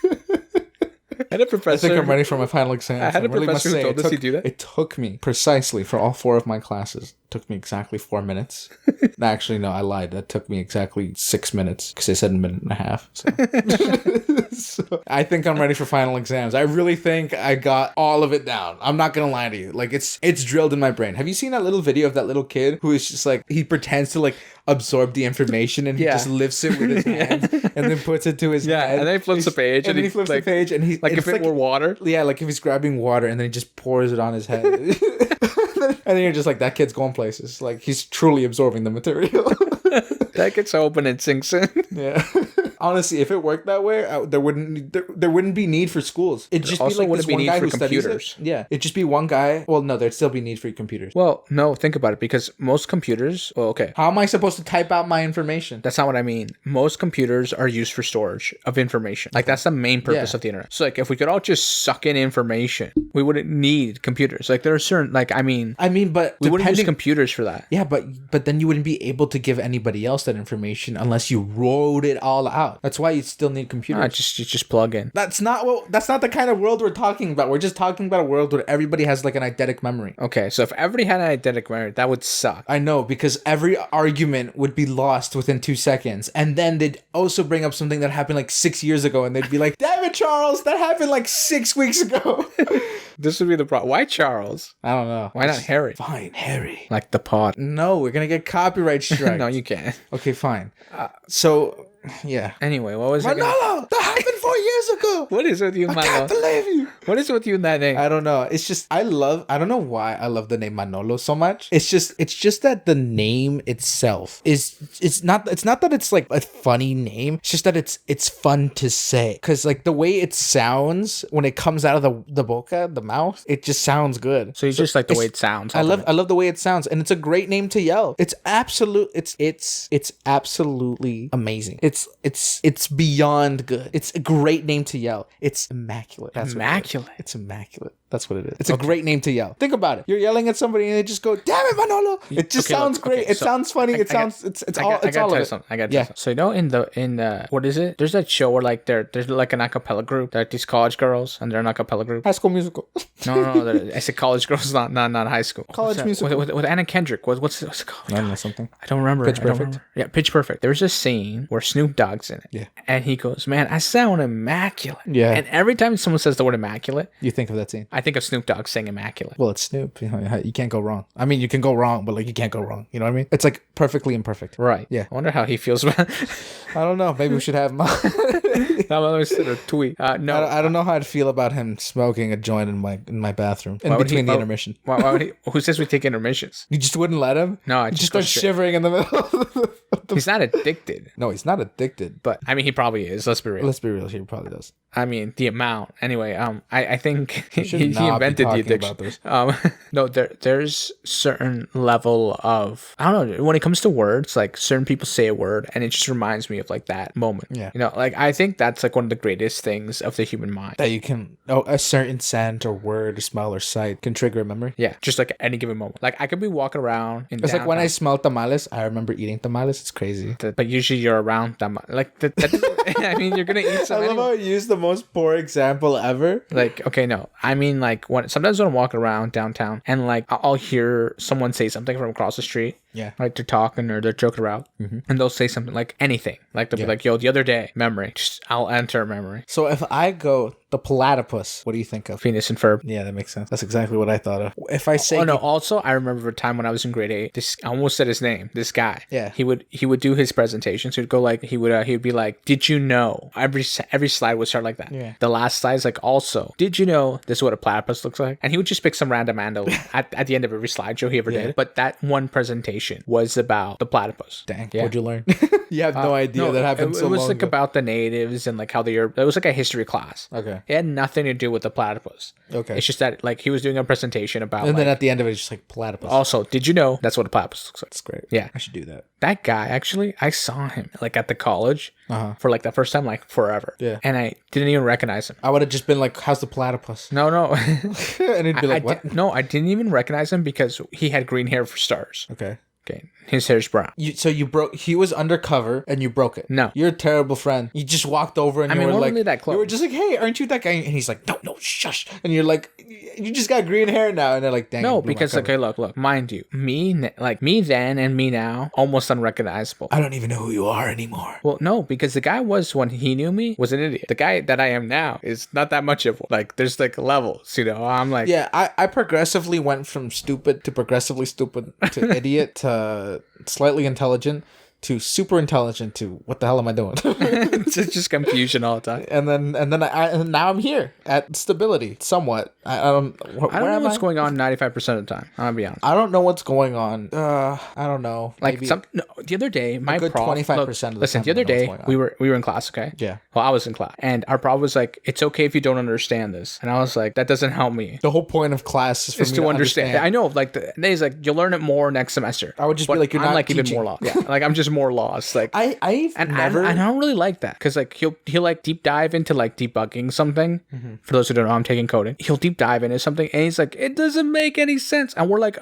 I had a professor. I think I'm ready for my final exam. I had a professor who told us to do that. It took me precisely for all 4 of my classes. It took me exactly 4 minutes. Actually, no, I lied. That took me exactly 6 minutes because they said a minute and a half. So. So I think I'm ready for final exams. I really think I got all of it down. I'm not gonna lie to you. Like it's drilled in my brain. Have you seen that little video of that little kid who is just like he pretends to like absorb the information and he just lifts it with his hand and then puts it to his head. And then he flips the page and he flips the page and he like if it were water. Yeah, like if he's grabbing water and then he just pours it on his head. And then you're just like, that kid's going places. Like he's truly absorbing the material. That gets open and sinks in. Yeah. honestly, if it worked that way, there wouldn't be need for schools. It'd just be like this one guy who studies it. Yeah, it'd just be one guy. Well, no, there'd still be need for computers. Well, no, think about it, because most computers. Well, okay. How am I supposed to type out my information? That's not what I mean. Most computers are used for storage of information. Like that's the main purpose of the internet. So like, if we could all just suck in information, we wouldn't need computers. Like there are certain, like I mean, but we wouldn't use computers for that. Yeah, but then you wouldn't be able to give anybody else that information unless you wrote it all out. That's why you still need computers. You just plug in. That's not the kind of world we're talking about. We're just talking about a world where everybody has like an eidetic memory. Okay, so if everybody had an eidetic memory, that would suck. I know, because every argument would be lost within 2 seconds, and then they'd also bring up something that happened like 6 years ago, and they'd be like, "Damn it, Charles, that happened like 6 weeks ago." This would be the problem. Why Charles? I don't know. Why not Harry? Fine, Harry. Like the pod. No, we're gonna get copyright strike. No, you can't. Okay, fine. So, yeah. Anyway, what was Manolo, that happened 4 years ago. What is with you, Manolo? I can't believe you. What is with you in that name? I don't know. It's just I don't know why I love the name Manolo so much. It's just that the name itself it's not that it's like a funny name. It's just that it's fun to say, because like the way it sounds when it comes out of the boca, the mouth, it just sounds good. So you just like the way it sounds. I love the way it sounds, and it's a great name to yell. It's absolutely amazing. It's beyond good. It's a great name to yell. It's immaculate. Immaculate. It's immaculate. That's what it is. It's a great name to yell. Think about it. You're yelling at somebody and they just go, "Damn it, Manolo!" It just sounds great. It sounds funny. It's all of it. I gotta tell you something. So you know, in the what is it? There's that show where like there's like an acapella group. They're like these college girls, and they're an acapella group. High School Musical. No. I said college girls, not high school. College Musical with Anna Kendrick. What's it called? I don't know, something. I don't remember. Pitch Perfect. Yeah, Pitch Perfect. There's a scene where Snoop Dogg's in it. Yeah. And he goes, "Man, I sound immaculate." Yeah. And every time someone says the word immaculate, you think of that scene. I think of Snoop Dogg saying immaculate. Well, it's Snoop. You can't go wrong. I mean, you can go wrong, but like you can't go wrong. You know what I mean? It's like perfectly imperfect. Right. Yeah. I wonder how he feels about I don't know. Maybe we should have him on. I'm send a tweet. No, I don't know how I'd feel about him smoking a joint in my bathroom in between the intermission. Why would he? Who says we take intermissions? You just wouldn't let him? No, I just start shivering in the middle. He's not addicted. No, he's not addicted. But I mean, he probably is. Let's be real. He probably does. I mean, the amount. Anyway, I think he invented the addiction. No, there's certain level of, I don't know, when it comes to words, like certain people say a word and it just reminds me of like that moment. Yeah. You know, like I think that's like one of the greatest things of the human mind. That you can, a certain scent or word or smell or sight can trigger a memory. Yeah, just like at any given moment. Like I could be walking around in It's downtown. Like when I smell tamales, I remember eating tamales. It's crazy. But usually you're around tamales. Like that I mean, you're gonna eat some. I love how I use the most poor example ever. Like, okay, no, I mean, like sometimes when I'm walking around downtown and like I'll hear someone say something from across the street. Yeah. Like they're talking or they're joking around, and they'll say something like anything. Like they'll be like, "Yo, the other day, memory." I'll enter memory. So if I go the platypus, what do you think of? Phineas and Ferb. Yeah, that makes sense. That's exactly what I thought of. If I say, also I remember a time when I was in grade 8. I almost said his name. This guy. Yeah. He would do his presentation. So he'd go like he would be like, "Did you know?" Every slide would start like that. Yeah. The last slide is like, "Also, did you know this is what a platypus looks like?" And he would just pick some random ando at the end of every slideshow he ever did. But that one presentation was about the platypus. Dang. Yeah. What'd you learn? You have no idea that happened so long ago. It was like about the natives and like how they are. It was like a history class. Okay. It had nothing to do with the platypus. Okay. It's just that like he was doing a presentation about. And then at the end of it, it's just like platypus. Also, did you know that's what a platypus looks like? That's great. Yeah. I should do that. That guy, actually, I saw him like at the college for like the first time like forever. Yeah. And I didn't even recognize him. I would have just been like, "How's the platypus?" No. And he'd be like, "What?" No, I didn't even recognize him because he had green hair for stars. Okay. His hair's brown. You broke. He was undercover, and you broke it. No, you're a terrible friend. You just walked over, and you were like, that close. You were just like, "Hey, aren't you that guy?" And he's like, "No, shush." And you're like, "You just got green hair now," and they're like, "Dang." No, because okay, look, mind you, me then and me now, almost unrecognizable. I don't even know who you are anymore. Well, no, because the guy when he knew me was an idiot. The guy that I am now is not that much of like. There's like levels, you know. I'm like, yeah, I progressively went from stupid to progressively stupid to idiot to slightly intelligent to super intelligent to what the hell am I doing? It's just confusion all the time. And now I'm here at stability somewhat. I don't know what's going on 95% of the time. I'll be honest. I don't know what's going on. I don't know. Like the other day, my good prof, 25% of the listen, time the other day we were in class, okay? Yeah. Well, I was in class, and our prof was like, "It's okay if you don't understand this," and I was like, "That doesn't help me." The whole point of class is for me to understand. I know, like he's like, "You'll learn it more next semester." I would just be like, "You're not like teaching." even more lost. Yeah, like I'm just more lost. Like I don't really like that because like he'll like deep dive into like debugging something. Mm-hmm. For those who don't know, I'm taking coding. He'll deep dive into something, and he's like, "It doesn't make any sense," and we're like,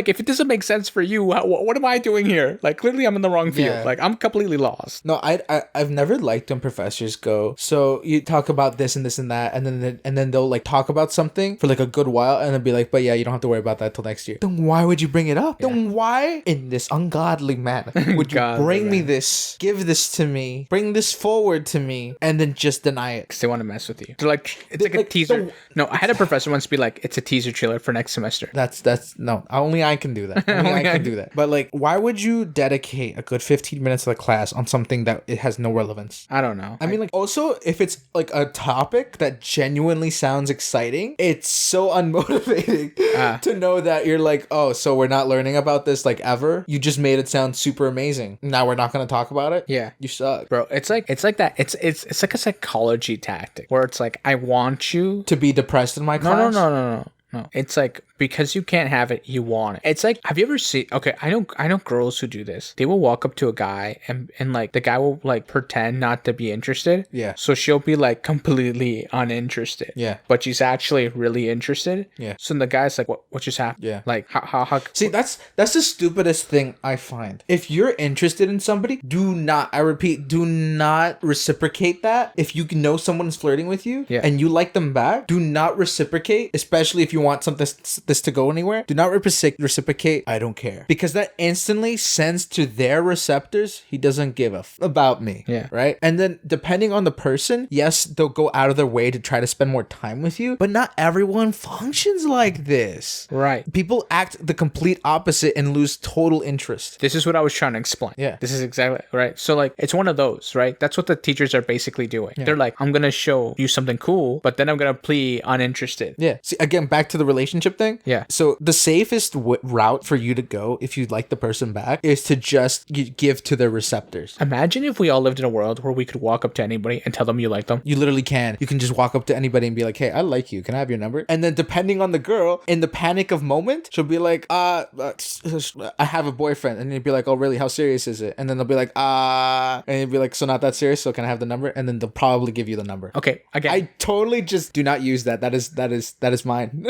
if it doesn't make sense for you, what am I doing here? Like clearly I'm in the wrong field. Yeah. Like I'm completely lost. No, I've never liked when professors go, so you talk about this and this and that, and then they'll like talk about something for like a good while, and then be like, but yeah, you don't have to worry about that till next year. Then why would you bring it up? Yeah. Then why, in this ungodly manner, would you bring me this, give this to me, bring this forward to me, and then just deny it? Because they want to mess with you. They're like, it's like a teaser. No, I had a professor once be like, it's a teaser trailer for next semester. That's no, only I can do that. Only I can do that. But like, why would you dedicate a good 15 minutes of the class on something that it has no relevance? I don't know. I mean, like, also, if it's like a topic that genuinely sounds exciting, it's so unmotivating to know that you're like, oh, so we're not learning about this like ever. You just made it sound super amazing. Now we're not going to talk about it. Yeah, you suck, bro. It's like that. It's like a psychology tactic where it's like, I want you to be depressed in my class. No. It's like, because you can't have it, you want it. It's like, have you ever seen, okay, I know girls who do this. They will walk up to a guy and like the guy will like pretend not to be interested. Yeah. So she'll be like completely uninterested. Yeah. But she's actually really interested. Yeah. So the guy's like, what just happened? Yeah. Like how See, that's the stupidest thing I find. If you're interested in somebody, do not reciprocate that. If you know someone's flirting with you and you like them back, do not reciprocate, especially if you want something this to go anywhere. Do not reciprocate. I don't care, because that instantly sends to their receptors, he doesn't give a about me. Yeah. Right. And then depending on the person, yes, they'll go out of their way to try to spend more time with you, but not everyone functions like this. Right. People act the complete opposite and lose total interest. This is what I was trying to explain. Yeah. This is exactly right. So like, it's one of those, right? That's what the teachers are basically doing. Yeah. They're like, I'm gonna show you something cool, but then I'm gonna plea uninterested. Yeah. See, again, back to the relationship thing. Yeah. So the safest route for you to go if you like the person back is to just give to their receptors. Imagine if we all lived in a world where we could walk up to anybody and tell them you like them. You literally can. You can just walk up to anybody and be like, hey, I like you. Can I have your number? And then depending on the girl, in the panic of moment, she'll be like, I have a boyfriend. And you'd be like, oh, really? How serious is it? And then they'll be like, and you'd be like, so not that serious. So can I have the number? And then they'll probably give you the number. Okay. Again, I totally just do not use that. That is mine.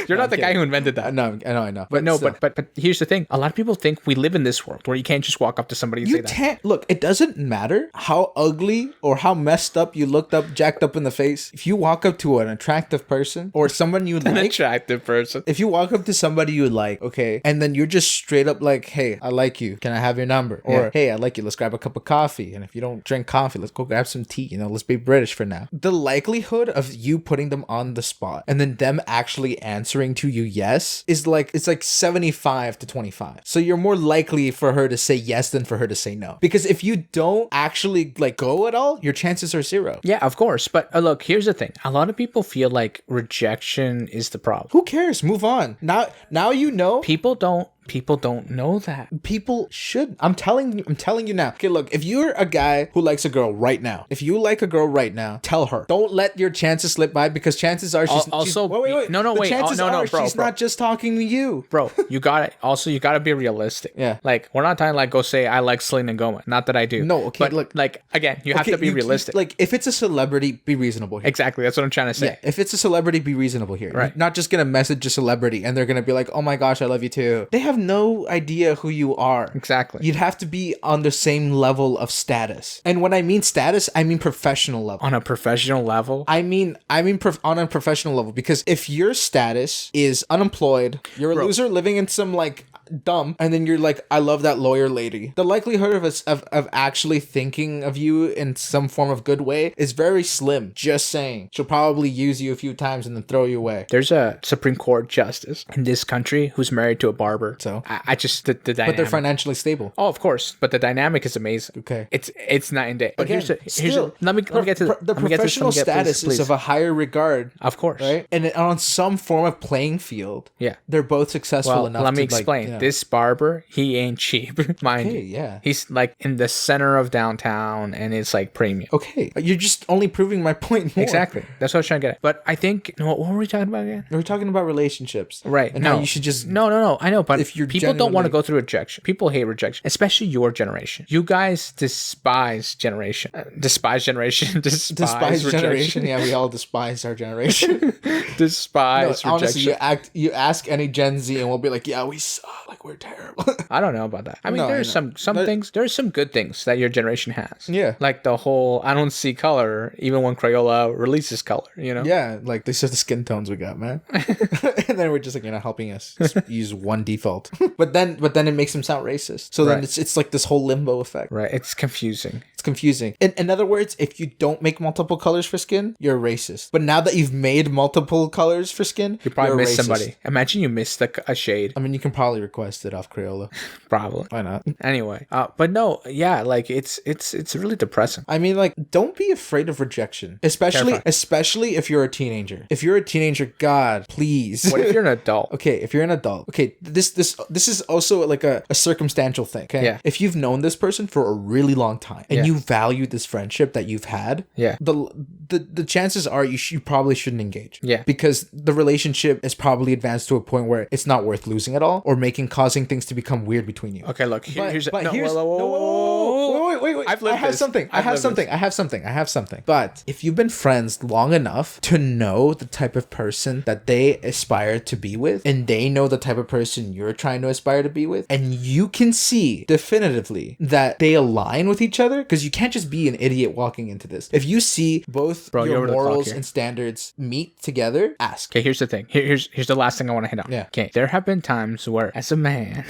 You're not the guy who invented that. No, I know. But here's the thing. A lot of people think we live in this world where you can't just walk up to somebody and say that. You can't. Look, it doesn't matter how ugly or how messed up you looked up, jacked up in the face. If you walk up to an attractive person or someone you like. An attractive person. If you walk up to somebody you like, okay, and then you're just straight up like, hey, I like you. Can I have your number? Or, hey, I like you. Let's grab a cup of coffee. And if you don't drink coffee, let's go grab some tea. Let's be British for now. The likelihood of you putting them on the spot and then them actually answering to you yes is like, it's like 75 to 25. So you're more likely for her to say yes than for her to say no. Because if you don't actually like go at all, your chances are zero. Yeah, of course. But look, here's the thing. A lot of people feel like rejection is the problem. Who cares? Move on. Now you know. People don't know that. People should. I'm telling you now. Okay, look, if you're a guy who likes a girl right now, if you like a girl right now, tell her. Don't let your chances slip by, because chances are she's wait. She's not just talking to you. Bro, you gotta be realistic. Yeah. Like, we're not talking like go say I like Selena Gomez. Not that I do. No, okay. But look, like, again, you have to be realistic. Like, if it's a celebrity, be reasonable here. Exactly. That's what I'm trying to say. Yeah, if it's a celebrity, be reasonable here. Right. You're not just gonna message a celebrity and they're gonna be like, oh my gosh, I love you too. They have no idea who you are. Exactly. You'd have to be on the same level of status. And when I mean status, I mean professional level. On a professional level? I mean on a professional level, because if your status is unemployed, you're a loser living in some like dumb, and then you're like, I love that lawyer lady. The likelihood of us of actually thinking of you in some form of good way is very slim. Just saying. She'll probably use you a few times and then throw you away. There's a Supreme Court justice in this country who's married to a barber. So I just the dynamic. But they're financially stable. Oh, of course. But the dynamic is amazing. Okay. It's night and day. But Again, let me get to the professional status is of a higher regard. Of course. Right? And on some form of playing field. Yeah. They're both successful enough. Let me explain. This barber, he ain't cheap, mind you. Yeah. He's like in the center of downtown, and it's like premium. Okay. You're just only proving my point more. Exactly. That's what I was trying to get at. But I think, what were we talking about again? We're talking about relationships. Right. And how you should just... No. I know, but if you're people don't want to go through rejection. People hate rejection, especially your generation. You guys despise generation. Despise generation. Despise generation. Yeah, we all despise our generation. Despise no, rejection. Honestly, you ask any Gen Z and we'll be like, yeah, we suck. Like, we're terrible. I don't know about that. I mean, there's some things. There's some good things that your generation has. Yeah. Like the whole, I don't see color even when Crayola releases color, you know? Yeah, like these are the skin tones we got, man. And then we're just like, you're not helping us. Just use one default. But then it makes them sound racist. So then it's like this whole limbo effect. Right. It's confusing. It's confusing. In other words, if you don't make multiple colors for skin, you're racist. But now that you've made multiple colors for skin, you probably missed somebody. Imagine you missed a shade. I mean, you can probably request it off Crayola. Probably. Why not? Anyway, but no, yeah, like it's really depressing. I mean, like, don't be afraid of rejection, especially if you're a teenager. If you're a teenager, God, please. What if you're an adult? Okay, if you're an adult. Okay, this is also like a circumstantial thing. Okay, yeah. If you've known this person for a really long time and you value this friendship that you've had, the chances are you probably shouldn't engage. Yeah, because the relationship is probably advanced to a point where it's not worth losing at all, or causing things to become weird between you. Okay, look, wait. I have something. But if you've been friends long enough to know the type of person that they aspire to be with, and they know the type of person you're trying to aspire to be with, and you can see definitively that they align with each other, because you can't just be an idiot walking into this. If you see both your morals and standards meet together, ask. Okay, here's the thing. Here's the last thing I want to hit on. Yeah. Okay, there have been times where, as a man.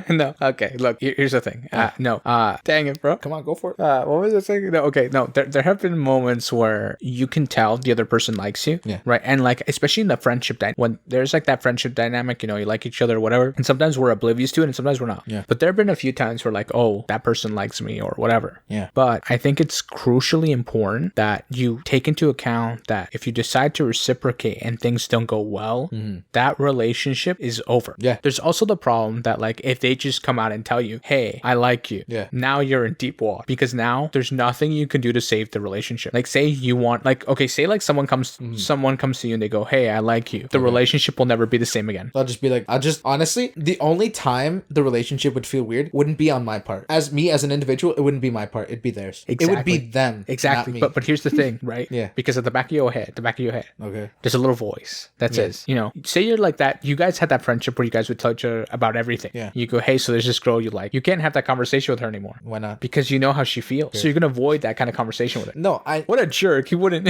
No. Okay, look, here's the thing. Dang it, bro. Come on, go for it. What was I saying? No, okay, no. There have been moments where you can tell the other person likes you. Yeah. Right. And like, especially in the friendship when there's like that friendship dynamic, you like each other or whatever. And sometimes we're oblivious to it and sometimes we're not. Yeah. But there have been a few times where like, oh, that person likes me or whatever. Yeah. But I think it's crucially important that you take into account that if you decide to reciprocate and things don't go well, that relationship is over. Yeah. There's also the problem that like, if they just come out and tell you, hey, I like you. Yeah. Now you're in deep water because now there's nothing you can do to save the relationship. Like say you want, like, okay, say like someone comes to you and they go, hey, I like you. The relationship will never be the same again. I'll just be like, honestly, the only time the relationship would feel weird wouldn't be on my part. As an individual, it wouldn't be my part. It'd be theirs. Exactly. It would be them. Exactly. Not me. But here's the thing, right? Yeah. Because at the back of your head, okay, there's a little voice that says, say you're like that. You guys had that friendship where you guys would tell each other about everything. Yeah. You go, hey, so there's this girl you like. You can't have that conversation with her anymore. Why not? Because you know how she feels. Sure. So you're gonna avoid that kind of conversation with her. No, what a jerk. He wouldn't.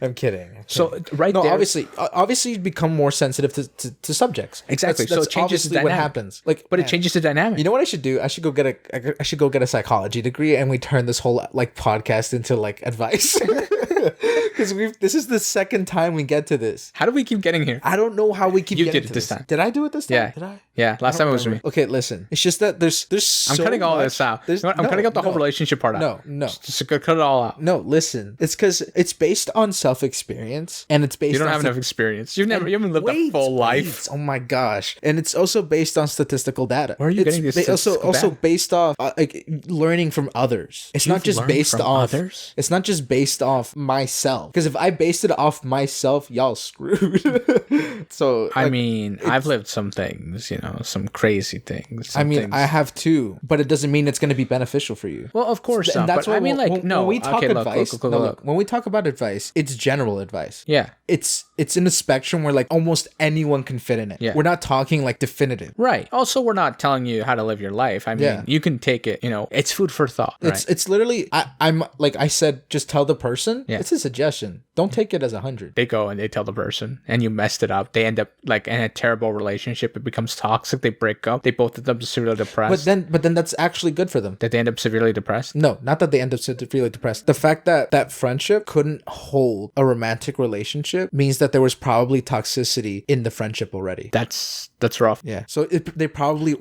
I'm kidding. So there. Obviously, you become more sensitive to subjects. Exactly. So it changes the dynamic. What happens. It changes the dynamic. You know what I should do? I should go get a psychology degree, and we turn this whole like podcast into like advice. Because this is the second time we get to this. How do we keep getting here? I don't know how we keep getting to this. You did it this time. Did I do it this time? Yeah. Did I? Yeah. Last time it was me. Okay, listen. It's just that there's I'm cutting all this out. I'm cutting out the whole relationship part out. No. Just cut it all out. No, listen. It's because it's based on self-experience, and it's based You don't have enough experience. You haven't lived a full life. Oh my gosh. And it's also based on statistical data. Where are you getting this statistical also data? Based off like learning from others. It's not just based off others. It's not just based off myself. Because if I based it off myself, y'all screwed. So I mean, I've lived some things, some crazy things. I have too, but it doesn't mean it's going to be beneficial for you. Well, of course not. That's but when we talk advice, when we talk about advice, it's general advice. Yeah. It's in a spectrum where like almost anyone can fit in it. Yeah. We're not talking like definitive. Right. Also, we're not telling you how to live your life. I mean, you can take it, it's food for thought. Right? It's literally, I'm like I said, just tell the person. Yeah. It's a suggestion. suggestion. Don't take it as 100. They go and they tell the person, and you messed it up. They end up like in a terrible relationship. It becomes toxic. They break up. They both of them severely depressed. But then that's actually good for them. That they end up severely depressed? No, not that they end up severely depressed. The fact that that friendship couldn't hold a romantic relationship means that there was probably toxicity in the friendship already. That's rough. Yeah. So they probably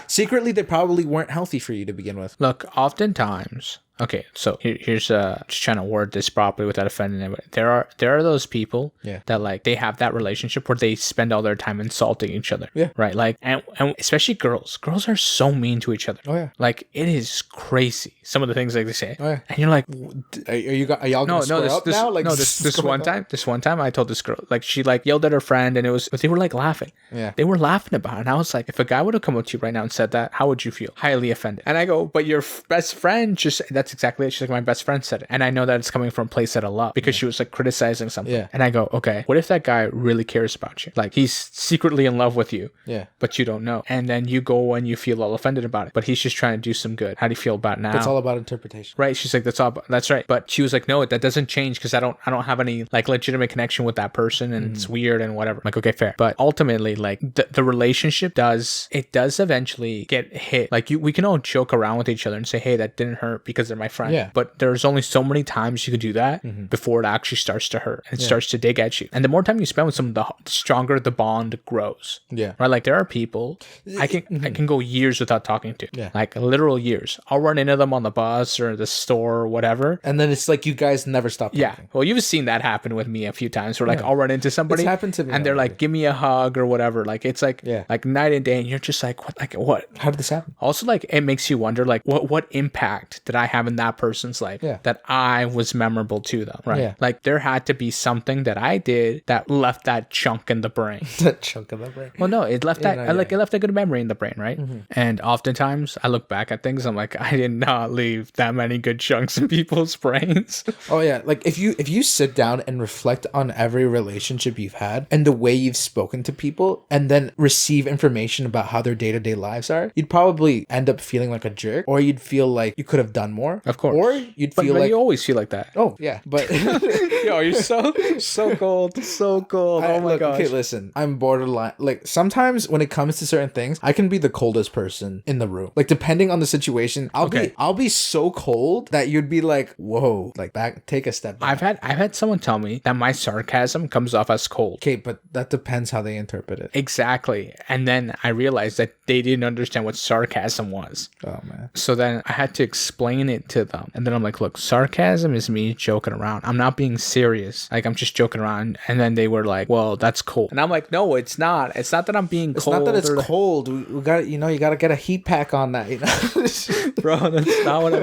secretly they probably weren't healthy for you to begin with. Look, oftentimes. Okay, so here's just trying to word this properly without offending anybody. There are those people that like they have that relationship where they spend all their time insulting each other. Yeah. Right. Like and especially girls. Girls are so mean to each other. Oh yeah. Like it is crazy. Some of the things like they say. Oh yeah. And you're like, are y'all gonna square up now? Like this one time I told this girl like she like yelled at her friend and they were like laughing. Yeah. They were laughing about it. And I was like, if a guy would have come up to you right now and said that, how would you feel? Highly offended. And I go, but your best friend just that's exactly it. She's like, my best friend said it. And I know that it's coming from a place that I love because she was like criticizing something. Yeah. And I go, okay, what if that guy really cares about you? Like he's secretly in love with you. Yeah. But you don't know. And then you go and you feel all offended about it. But he's just trying to do some good. How do you feel about it now? It's all about interpretation. Right. She's like, that's right. But she was like, no, that doesn't change because I don't have any like legitimate connection with that person and it's weird and whatever. I'm like, okay, fair. But ultimately, like the relationship does eventually get hit. Like we can all joke around with each other and say, hey, that didn't hurt because they're my friend. Yeah. But there's only so many times you can do that before it actually starts to hurt and it starts to dig at you. And the more time you spend with someone, the stronger the bond grows. Yeah. Right. Like there are people I can go years without talking to. Yeah. Like literal years. I'll run into them on the bus or the store or whatever. And then it's like you guys never stop talking. Yeah. Well, you've seen that happen with me a few times where like I'll run into somebody. It's happened to me. And they're like, give me a hug or whatever. Like it's like like night and day and you're just like, what? How did this happen? Also, like it makes you wonder like what impact did I have in that person's life that I was memorable to them, right? Yeah. Like there had to be something that I did that left that chunk in the brain. That chunk in the brain. Well, no, it left it left a good memory in the brain, right? And oftentimes I look back at things, I'm like, I did not leave that many good chunks in people's brains. Oh yeah, like if you sit down and reflect on every relationship you've had and the way you've spoken to people and then receive information about how their day-to-day lives are, you'd probably end up feeling like a jerk, or you'd feel like you could have done more. Of course. Or you'd feel like you always feel like that. Oh yeah, but yo, you're so cold, so cold. Oh my gosh. Okay, listen, I'm borderline. Like sometimes when it comes to certain things, I can be the coldest person in the room. Like depending on the situation, I'll be so cold that you'd be like, whoa, like take a step back. I've had someone tell me that my sarcasm comes off as cold. Okay, but that depends how they interpret it. Exactly. And then I realized that they didn't understand what sarcasm was. Oh man. So then I had to explain it to them. And then I'm like, look, sarcasm is me joking around. I'm not being serious. Like I'm just joking around. And then they were like, well, that's cold. And I'm like, no, it's not. It's not that I'm being cold. It's not that it's cold. We got, you got to get a heat pack on that, you know? Bro, that's not what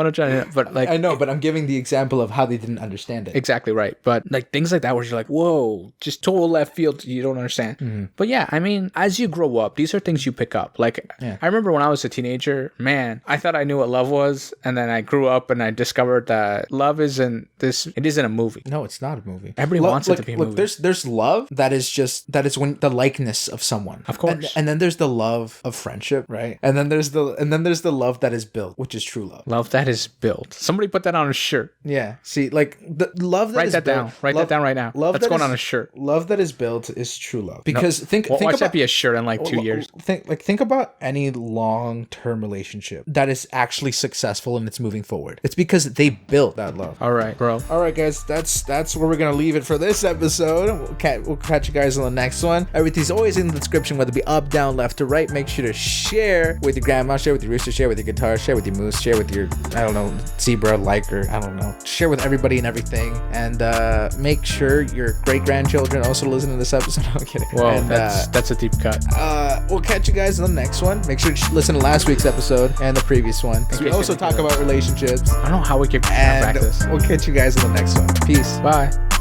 I'm trying to, but like, I know, but I'm giving the example of how they didn't understand it. Exactly right. But like things like that where you're like, whoa, just total left field. You don't understand. But yeah, I mean, as you grow up, these are things you pick up. Like I remember when I was a teenager, man, I thought I knew what love was. And then I grew up and I discovered that love isn't a movie. No, it's not a movie. Everybody wants it to be a movie. There's love that is when the likeness of someone. Of course. And then there's the love of friendship, right? And then there's the love that is built, which is true love. Love that is built. Somebody put that on a shirt. Yeah. See, like the love that Write is that built, down. Write that down right now. That's going on a shirt. Love that is built is true love. Because think watch about that be a shirt in like 2 years. Think about any long-term relationship that is actually successful and it's moving forward. It's because they built that love. All right, bro. All right, guys. That's where we're gonna leave it for this episode. We'll catch you guys on the next one. Everything's always in the description, whether it be up, down, left, or right. Make sure to share with your grandma, share with your rooster, share with your guitar, share with your moose, share with your, I don't know, zebra, liker, I don't know. Share with everybody and everything. And make sure your great-grandchildren also listen to this episode. I'm kidding. Whoa, and, that's a deep cut. We'll catch you guys on the next one. Make sure to listen to last week's episode and the previous one. We also talk about relationships. I don't know how we can practice. We'll catch you guys on the next one. Peace. Bye.